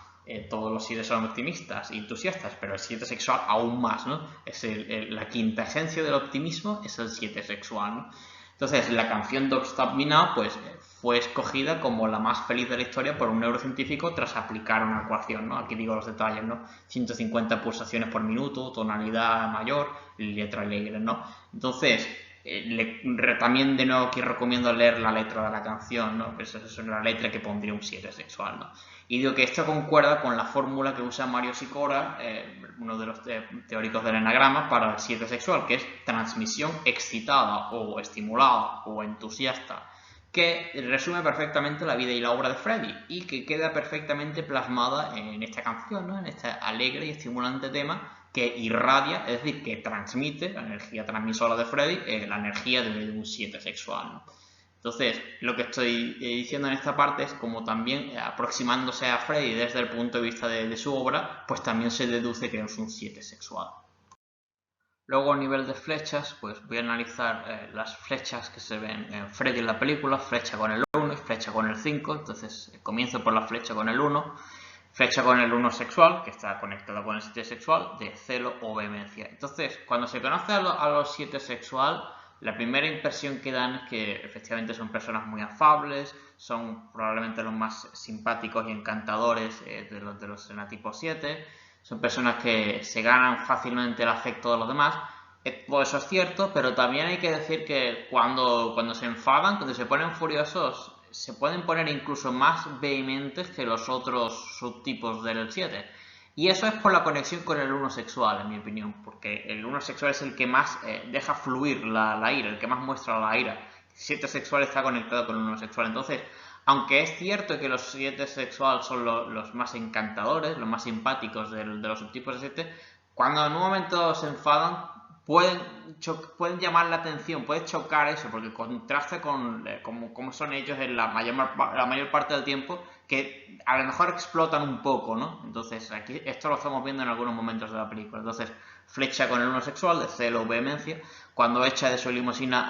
Todos los 7 son optimistas y entusiastas, pero el 7 sexual aún más, ¿no? Es la quinta esencia del optimismo, es el 7 sexual, ¿no? Entonces, la canción Don't Stop Me Now pues, fue escogida como la más feliz de la historia por un neurocientífico tras aplicar una ecuación, ¿no? Aquí digo los detalles, ¿no? 150 pulsaciones por minuto, tonalidad mayor, letra alegre, ¿no? Entonces, también de nuevo aquí recomiendo leer la letra de la canción, ¿no? Pues esa es la letra que pondría un 7 sexual, ¿no? Y digo que esto concuerda con la fórmula que usa Mario Sikora, uno de los teóricos del enagrama, para el 7 sexual, que es transmisión excitada o estimulada o entusiasta. que resume perfectamente la vida y la obra de Freddy y que queda perfectamente plasmada en esta canción, ¿no? En este alegre y estimulante tema que irradia, es decir, que transmite la energía transmisora de Freddy, la energía de un 7 sexual, ¿no? Entonces, lo que estoy diciendo en esta parte es como también aproximándose a Freddy desde el punto de vista de su obra, pues también se deduce que es un 7 sexual. Luego a nivel de flechas, pues voy a analizar las flechas que se ven en Freddy en la película, flecha con el 1 y flecha con el 5, entonces comienzo por la flecha con el 1, flecha con el 1 sexual, que está conectada con el 7 sexual, de celo o vehemencia. Entonces, cuando se conoce a los 7 sexual, la primera impresión que dan es que efectivamente son personas muy afables, son probablemente los más simpáticos y encantadores de los fenotipos 7, son personas que se ganan fácilmente el afecto de los demás. Pues eso es cierto, pero también hay que decir que cuando se enfadan, cuando se ponen furiosos, se pueden poner incluso más vehementes que los otros subtipos del 7. Y eso es por la conexión con el 1 sexual, en mi opinión, porque el 1 sexual es el que más deja fluir la ira, el que más muestra la ira. El 7 sexual está conectado con el 1 sexual. Entonces, aunque es cierto que los 7 sexual son los más encantadores, los más simpáticos de los subtipos de 7, cuando en un momento se enfadan, pueden llamar la atención, puede chocar eso, porque contrasta con cómo son ellos en la mayor parte del tiempo, que a lo mejor explotan un poco, ¿no? Entonces, aquí esto lo estamos viendo en algunos momentos de la película. Entonces, flecha con el 1 sexual, de celo o vehemencia, cuando echa de su limusina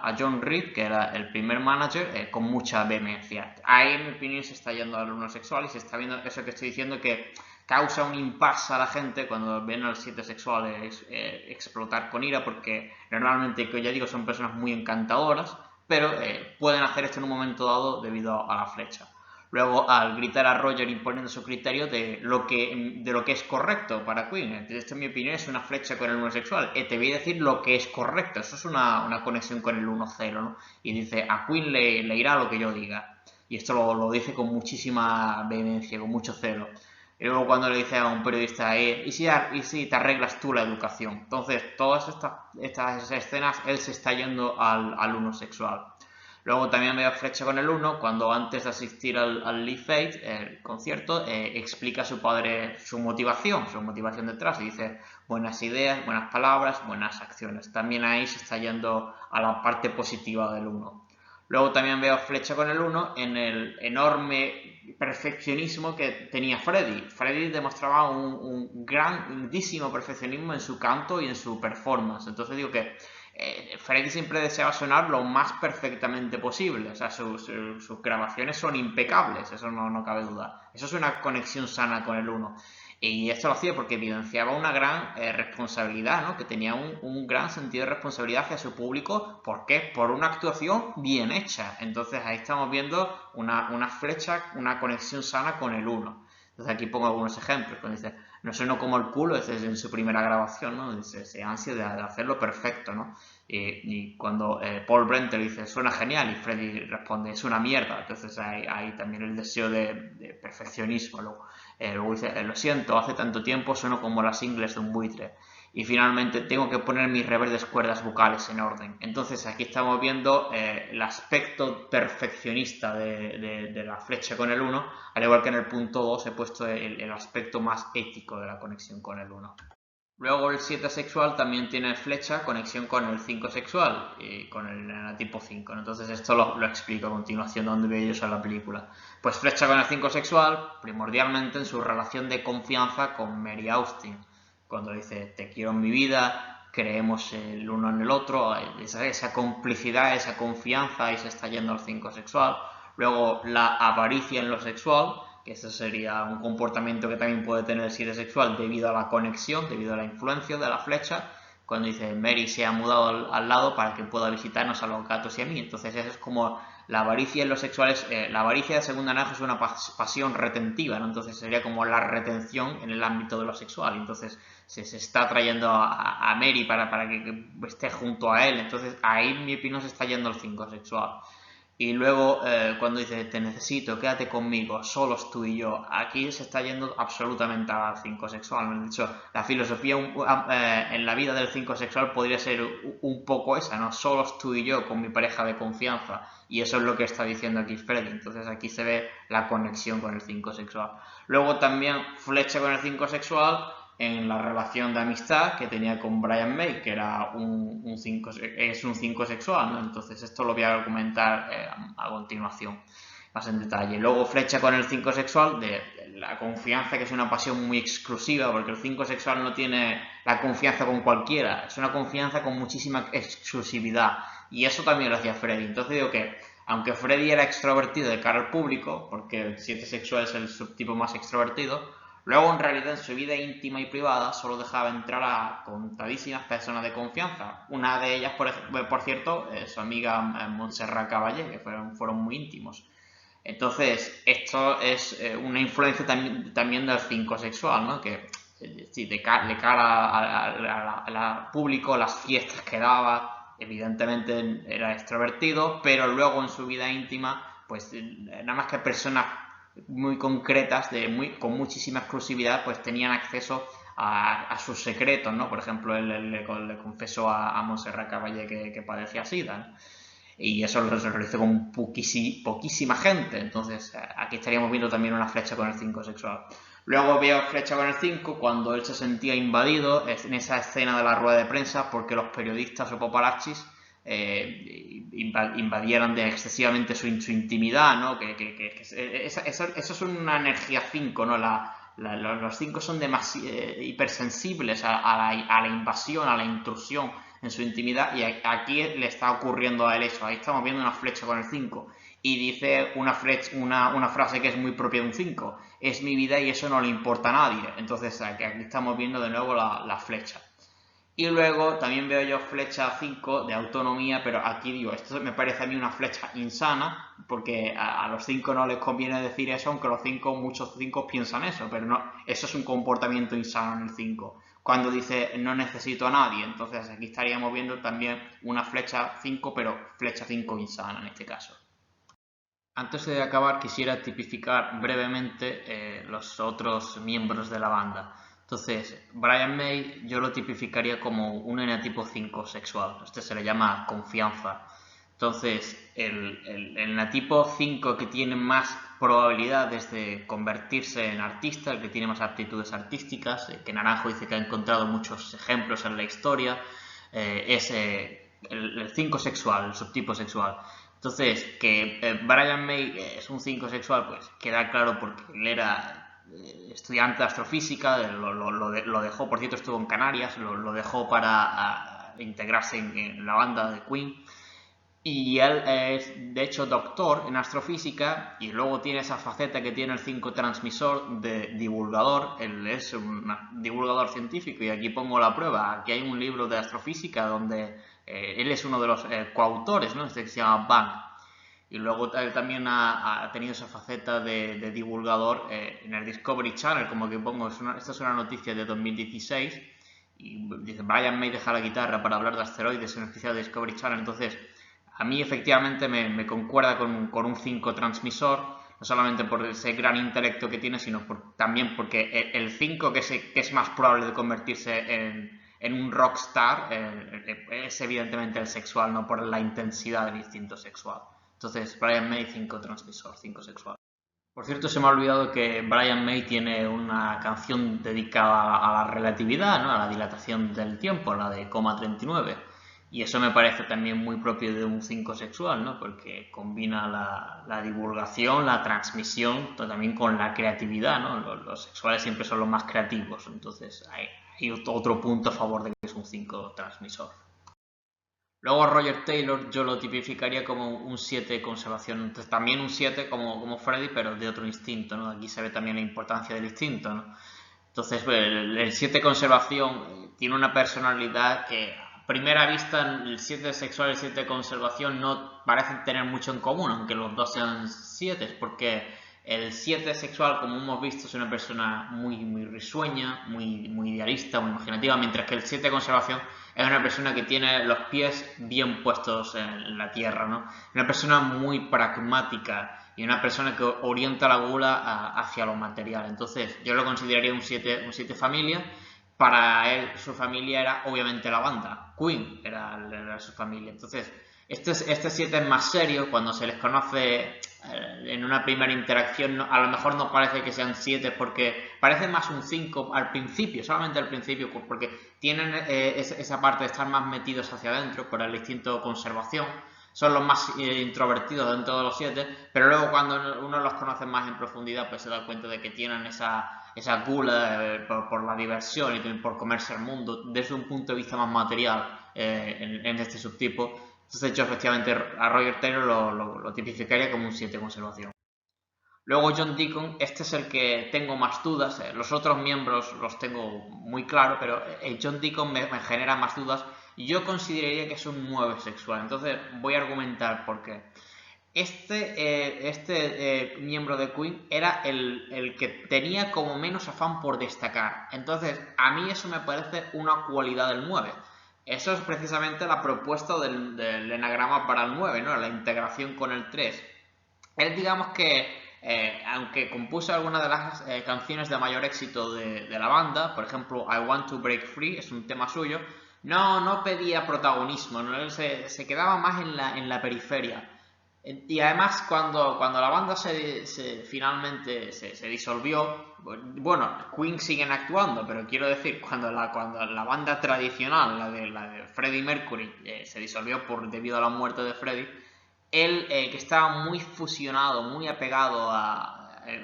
a John Reed, que era el primer manager, con mucha vehemencia. Ahí, en mi opinión, se está yendo al 1 sexual y se está viendo eso que estoy diciendo, que causa un impasse a la gente cuando ven al 7 sexual explotar con ira, porque normalmente, que ya digo, son personas muy encantadoras, pero pueden hacer esto en un momento dado debido a la flecha. Luego, al gritar a Roger imponiendo su criterio de lo que es correcto para Queen. Esto, en mi opinión, es una flecha con el 1 sexual. Te voy a decir lo que es correcto. Eso es una conexión con el 1-0, ¿no? Y dice, a Queen le irá lo que yo diga. Y esto lo dice con muchísima vehemencia, con mucho celo. Y luego cuando le dice a un periodista, ¿y si te arreglas tú la educación? Entonces, todas estas escenas, él se está yendo al 1 sexual. Luego también veo flecha con el 1, cuando antes de asistir al Live Aid, el concierto, explica a su padre su motivación detrás, y dice buenas ideas, buenas palabras, buenas acciones. También ahí se está yendo a la parte positiva del 1. Luego también veo flecha con el 1 en el enorme perfeccionismo que tenía Freddy. Freddy demostraba un grandísimo perfeccionismo en su canto y en su performance. Entonces digo que Freddy siempre deseaba sonar lo más perfectamente posible. O sea, sus grabaciones son impecables, eso no cabe duda. Eso es una conexión sana con el 1. Y esto lo hacía porque evidenciaba una gran responsabilidad, ¿no? Que tenía un gran sentido de responsabilidad hacia su público. ¿Por qué? Por una actuación bien hecha. Entonces ahí estamos viendo una flecha, una conexión sana con el 1. Entonces aquí pongo algunos ejemplos. Cuando dice, no sueno como el culo, es en su primera grabación, ¿no? Dice, se ansia de hacerlo perfecto, ¿no? Y cuando Paul Brent le dice, suena genial, y Freddy responde, es una mierda. Entonces hay también el deseo de perfeccionismo. Luego dice, lo siento, hace tanto tiempo sueno como las ingles de un buitre. Y finalmente tengo que poner mis reverdes cuerdas vocales en orden. Entonces aquí estamos viendo el aspecto perfeccionista de la flecha con el 1, al igual que en el punto 2 he puesto el aspecto más ético de la conexión con el 1. Luego el 7 sexual también tiene flecha, conexión con el 5 sexual y con el tipo 5. Entonces esto lo explico a continuación donde veo yo en la película. Pues flecha con el 5 sexual, primordialmente en su relación de confianza con Mary Austin. Cuando dice, te quiero en mi vida, creemos el uno en el otro, esa complicidad, esa confianza, y se está yendo al 5 sexual. Luego la avaricia en lo sexual, que eso sería un comportamiento que también puede tener el 7 sexual debido a la conexión, debido a la influencia de la flecha, cuando dice Mary se ha mudado al lado para que pueda visitarnos a los gatos y a mí. Entonces eso es como la avaricia en los sexuales, la avaricia de segunda naja es una pasión retentiva, ¿no? Entonces sería como la retención en el ámbito de lo sexual. Entonces se está trayendo a Mary para que esté junto a él. Entonces ahí, en mi opinión, se está yendo el 5 sexual. Y luego cuando dice te necesito, quédate conmigo, solos tú y yo, aquí se está yendo absolutamente al 5 sexual. De hecho, la filosofía en la vida del 5 sexual podría ser un poco esa, ¿no? Solos tú y yo con mi pareja de confianza. Y eso es lo que está diciendo aquí Freddy. Entonces aquí se ve la conexión con el 5 sexual. Luego también flecha con el 5 sexual en la relación de amistad que tenía con Brian May, que era un 5 sexual, ¿no? Entonces esto lo voy a comentar a continuación, más en detalle. Luego flecha con el 5 sexual de la confianza, que es una pasión muy exclusiva, porque el 5 sexual no tiene la confianza con cualquiera, es una confianza con muchísima exclusividad, y eso también lo hacía Freddy. Entonces digo que aunque Freddy era extrovertido de cara al público, porque el 7 sexual es el subtipo más extrovertido, luego, en realidad, en su vida íntima y privada solo dejaba entrar a contadísimas personas de confianza. Una de ellas, por cierto, su amiga Montserrat Caballé, que fueron muy íntimos. Entonces, esto es una influencia también del 5 sexual, ¿no? Que sí, de cara al público, las fiestas que daba, evidentemente era extrovertido, pero luego en su vida íntima, pues nada más que personas muy concretas, con muchísima exclusividad, pues tenían acceso a sus secretos, ¿no? Por ejemplo, él le confesó a Montserrat Caballé que padecía SIDA, ¿no? Y eso lo hizo con poquísima gente. Entonces aquí estaríamos viendo también una flecha con el 5 sexual. Luego veo flecha con el 5 cuando él se sentía invadido en esa escena de la rueda de prensa porque los periodistas o paparazzis invadieran excesivamente su intimidad, ¿no? Eso es una energía 5, ¿no? Los 5 son hipersensibles a la invasión, a la intrusión en su intimidad, y aquí le está ocurriendo a él eso. Ahí estamos viendo una flecha con el 5 y dice una frase que es muy propia de un 5: es mi vida y eso no le importa a nadie. Entonces aquí estamos viendo de nuevo la flecha. Y luego también veo yo flecha 5 de autonomía, pero aquí digo, esto me parece a mí una flecha insana, porque a los 5 no les conviene decir eso, aunque muchos 5 piensan eso, pero no, eso es un comportamiento insano en el 5. Cuando dice no necesito a nadie, entonces aquí estaríamos viendo también una flecha 5, pero flecha 5 insana en este caso. Antes de acabar, quisiera tipificar brevemente los otros miembros de la banda. Entonces, Brian May yo lo tipificaría como un enetipo 5 sexual. Este se le llama confianza. Entonces, el enetipo 5 que tiene más probabilidades de convertirse en artista, el que tiene más aptitudes artísticas, que Naranjo dice que ha encontrado muchos ejemplos en la historia, es el 5 sexual, el subtipo sexual. Entonces, que Brian May es un 5 sexual, pues queda claro porque él era estudiante de astrofísica, lo dejó, por cierto estuvo en Canarias, lo dejó para integrarse en la banda de Queen, y él es de hecho doctor en astrofísica y luego tiene esa faceta que tiene el 5 transmisor de divulgador. Él es un divulgador científico y aquí pongo la prueba. Aquí hay un libro de astrofísica donde él es uno de los coautores, ¿no? Este que se llama Bang. Y luego él también ha tenido esa faceta de divulgador en el Discovery Channel, como que pongo, esta es una noticia de 2016 y dice Brian May deja la guitarra para hablar de asteroides en el especial de Discovery Channel. Entonces, a mí efectivamente me concuerda con un 5 transmisor, no solamente por ese gran intelecto que tiene, sino también porque el 5 que es más probable de convertirse en un rockstar es evidentemente el sexual, no por la intensidad del instinto sexual. Entonces, Brian May, 5 transmisor, 5 sexual. Por cierto, se me ha olvidado que Brian May tiene una canción dedicada a la relatividad, ¿no? A la dilatación del tiempo, la de Coma 39. Y eso me parece también muy propio de un 5 sexual, ¿no? Porque combina la divulgación, la transmisión, también con la creatividad, ¿no? Los sexuales siempre son los más creativos, entonces hay otro punto a favor de que es un 5 transmisor. Luego Roger Taylor yo lo tipificaría como un 7 de conservación, entonces también un 7 como Freddy, pero de otro instinto, ¿no? Aquí se ve también la importancia del instinto, ¿no? Entonces, pues, el 7 de conservación tiene una personalidad que a primera vista el 7 sexual y el 7 de conservación no parecen tener mucho en común, aunque los dos sean 7, porque el 7 sexual, como hemos visto, es una persona muy risueña, muy idealista, muy imaginativa, mientras que el 7 de conservación es una persona que tiene los pies bien puestos en la tierra, ¿no? Una persona muy pragmática y una persona que orienta la gula hacia lo material. Entonces, yo lo consideraría un 7 familia. Para él, su familia era obviamente la banda. Queen era su familia. Entonces, este 7 es más serio. Cuando se les conoce en una primera interacción, a lo mejor no parece que sean 7 porque parece más un 5 al principio, solamente al principio, porque tienen esa parte de estar más metidos hacia adentro por el instinto de conservación. Son los más introvertidos dentro de los 7, pero luego cuando uno los conoce más en profundidad, pues se da cuenta de que tienen esa gula por la diversión y también por comerse el mundo desde un punto de vista más material en este subtipo. Entonces yo efectivamente a Roger Taylor lo tipificaría como un 7 conservación. Luego John Deacon, este es el que tengo más dudas, los otros miembros los tengo muy claro, pero John Deacon me genera más dudas y yo consideraría que es un 9 sexual. Entonces voy a argumentar por qué. Este miembro de Queen era el que tenía como menos afán por destacar. Entonces, a mí eso me parece una cualidad del 9. Eso es precisamente la propuesta del enagrama para el 9, ¿no? La integración con el 3. Él, digamos que, aunque compuso algunas de las canciones de mayor éxito de la banda, por ejemplo, I Want to Break Free, es un tema suyo, no pedía protagonismo, ¿no? Él se quedaba más en la periferia. Y además cuando la banda finalmente se disolvió, bueno, Queen siguen actuando, pero quiero decir, cuando la banda tradicional, la de Freddie Mercury, se disolvió debido a la muerte de Freddie, él, que estaba muy fusionado, muy apegado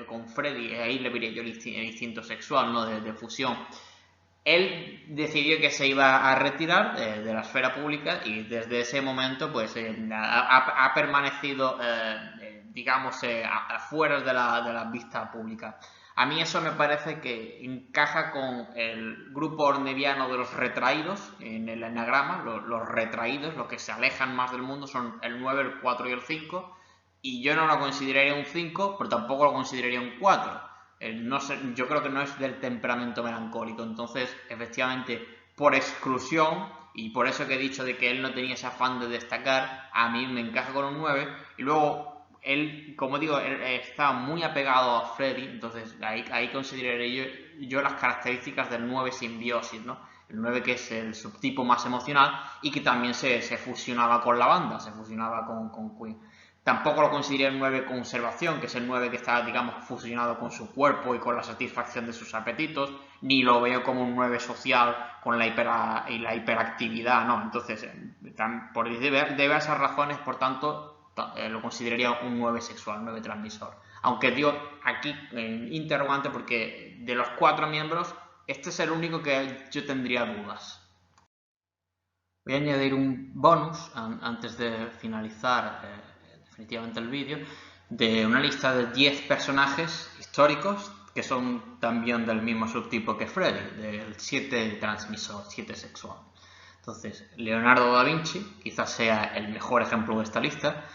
con Freddie, ahí le vería yo el instinto sexual, ¿no? De fusión. Él decidió que se iba a retirar de la esfera pública y desde ese momento pues ha permanecido, digamos, afuera de la vista pública. A mí eso me parece que encaja con el grupo orneviano de los retraídos en el enagrama. Los retraídos, los que se alejan más del mundo, son el 9, el 4 y el 5. Y yo no lo consideraría un 5, pero tampoco lo consideraría un 4. No sé, yo creo que no es del temperamento melancólico. Entonces, efectivamente, por exclusión, y por eso que he dicho de que él no tenía ese afán de destacar, a mí me encaja con un 9. Y luego él, como digo, él está muy apegado a Freddy, entonces ahí consideraré yo las características del 9 simbiosis, ¿no? El 9 que es el subtipo más emocional y que también se fusionaba con la banda, se fusionaba con Queen. Tampoco lo consideraría el 9 conservación, que es el 9 que está, digamos, fusionado con su cuerpo y con la satisfacción de sus apetitos, ni lo veo como un 9 social con la hiperactividad, ¿no? Entonces, por diversas razones, por tanto, lo consideraría un 9 sexual, 9 transmisor. Aunque digo aquí interrogante porque de los 4 miembros, este es el único que yo tendría dudas. Voy a añadir un bonus antes de finalizar definitivamente el vídeo, de una lista de 10 personajes históricos que son también del mismo subtipo que Freddy, del 7 transmisor, 7 sexual. Entonces, Leonardo da Vinci quizás sea el mejor ejemplo de esta lista.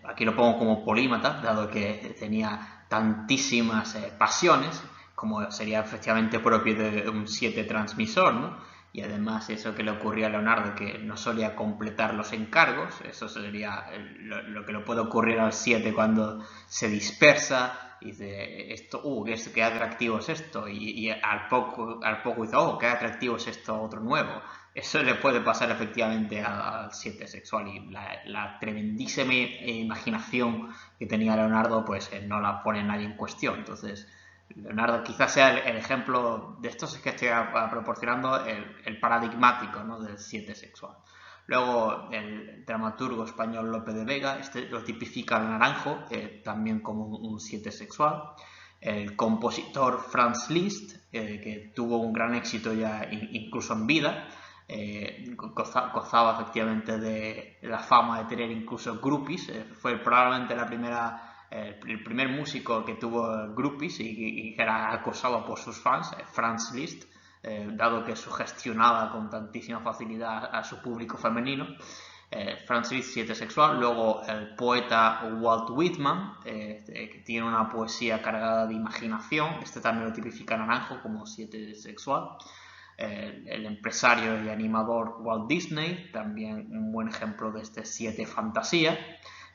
Aquí lo pongo como polímata, dado que tenía tantísimas pasiones, como sería efectivamente propio de un 7 transmisor, ¿no? Y además eso que le ocurría a Leonardo, que no solía completar los encargos, eso sería lo que le puede ocurrir al 7 cuando se dispersa y dice, esto, qué atractivo es esto, y al poco dice, qué atractivo es esto otro nuevo. Eso le puede pasar efectivamente al 7 sexual, y la tremendísima imaginación que tenía Leonardo pues no la pone nadie en cuestión. Entonces Leonardo quizás sea el ejemplo de estos que estoy proporcionando, el paradigmático, ¿no? Del 7 sexual. Luego el dramaturgo español Lope de Vega, este lo tipifica al Naranjo, también como un 7 sexual. El compositor Franz Liszt, que tuvo un gran éxito ya incluso en vida, gozaba efectivamente de la fama de tener incluso groupies, fue probablemente el primer músico que tuvo groupies y que era acosado por sus fans, Franz Liszt, dado que sugestionaba con tantísima facilidad a su público femenino. Franz Liszt, 7 sexual. Luego el poeta Walt Whitman, que tiene una poesía cargada de imaginación, este también lo tipifica Naranjo como 7 sexual. el empresario y animador Walt Disney, también un buen ejemplo de este 7 fantasía.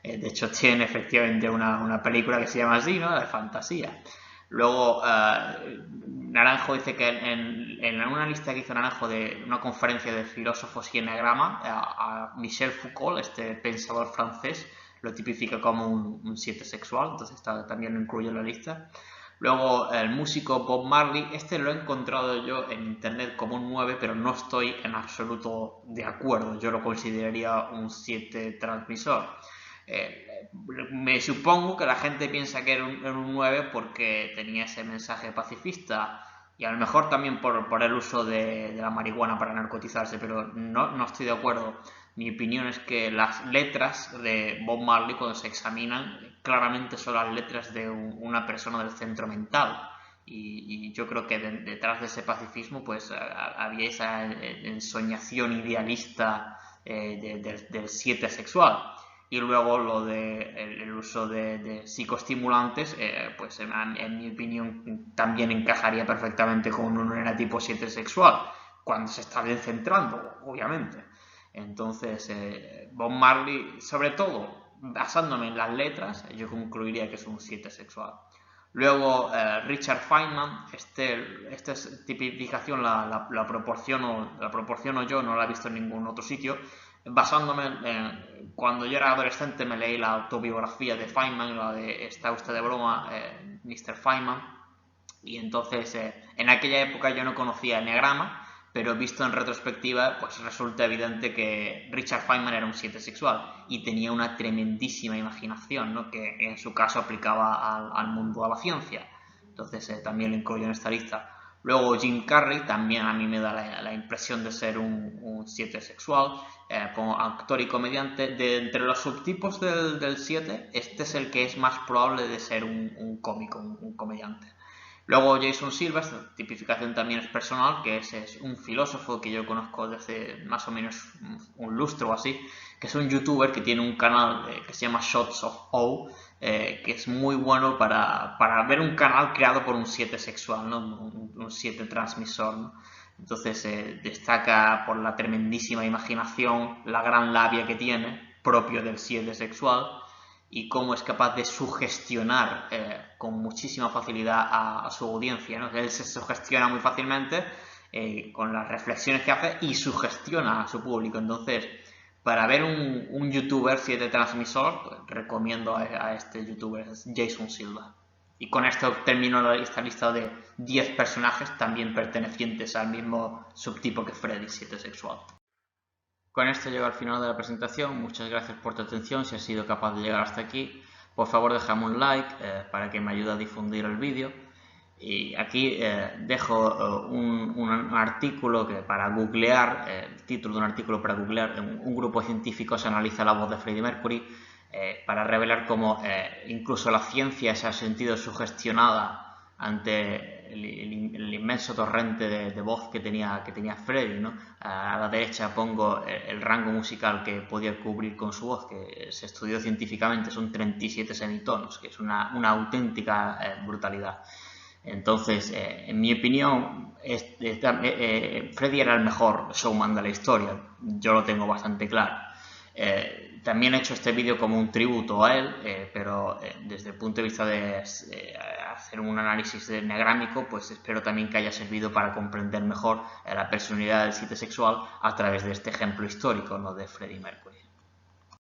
De hecho, tiene efectivamente una película que se llama así, ¿no? De fantasía. Luego, Naranjo dice que en una lista que hizo Naranjo de una conferencia de filósofos y eneagrama, a Michel Foucault, este pensador francés, lo tipifica como un 7 sexual, entonces también lo incluye en la lista. Luego, el músico Bob Marley, este lo he encontrado yo en internet como un 9, pero no estoy en absoluto de acuerdo. Yo lo consideraría un 7 transmisor. Me supongo que la gente piensa que era un 9 porque tenía ese mensaje pacifista y a lo mejor también por el uso de la marihuana para narcotizarse, pero no estoy de acuerdo. Mi opinión es que las letras de Bob Marley, cuando se examinan, claramente son las letras de una persona del centro mental. Y yo creo que detrás de ese pacifismo pues había esa ensoñación idealista del 7 sexual. Y luego lo de el uso de psicoestimulantes, pues en mi opinión también encajaría perfectamente con un tipo 7 sexual, cuando se está descentrando, obviamente. Entonces, Bob Marley, sobre todo, basándome en las letras, yo concluiría que es un 7 sexual. Luego, Richard Feynman, esta tipificación la proporciono yo, no la he visto en ningún otro sitio, basándome en cuando yo era adolescente me leí la autobiografía de Feynman, la de Está usted de broma, Mr. Feynman, y entonces en aquella época yo no conocía el enneagrama, pero visto en retrospectiva pues resulta evidente que Richard Feynman era un 7 sexual y tenía una tremendísima imaginación, ¿no? Que en su caso aplicaba al mundo, a la ciencia. Entonces también lo incluyo en esta lista. Luego Jim Carrey también a mí me da la impresión de ser un 7 sexual, como actor y comediante. Entre los subtipos del 7, este es el que es más probable de ser un cómico, un comediante. Luego Jason Silva, esta tipificación también es personal, que es un filósofo que yo conozco desde más o menos un lustro o así, que es un youtuber que tiene un canal que se llama Shots of O, que es muy bueno para ver un canal creado por un 7 sexual, ¿no? Un 7 transmisor, ¿no? Entonces destaca por la tremendísima imaginación, la gran labia que tiene, propio del 7 sexual, y cómo es capaz de sugestionar con muchísima facilidad a su audiencia, ¿no? Él se sugestiona muy fácilmente con las reflexiones que hace y sugestiona a su público. Entonces, para ver un youtuber 7 transmisor, pues, recomiendo a este youtuber, Jason Silva. Y con esto termino esta lista de 10 personajes también pertenecientes al mismo subtipo que Freddy, 7 sexual. Con esto llego al final de la presentación. Muchas gracias por tu atención. Si has sido capaz de llegar hasta aquí, por favor déjame un like para que me ayude a difundir el vídeo. Y aquí dejo un artículo que para googlear, el título de un artículo para googlear. Un grupo de científicos analiza la voz de Freddie Mercury para revelar cómo incluso la ciencia se ha sentido sugestionada ante el inmenso torrente de voz que tenía Freddie, ¿no? A la derecha pongo el rango musical que podía cubrir con su voz, que se estudió científicamente, son 37 semitonos, que es una auténtica brutalidad. Entonces, en mi opinión, Freddie era el mejor showman de la historia, yo lo tengo bastante claro. También he hecho este vídeo como un tributo a él, pero desde el punto de vista de hacer un análisis enneagrámico, pues espero también que haya servido para comprender mejor la personalidad del 7 sexual a través de este ejemplo histórico, ¿no?, de Freddie Mercury.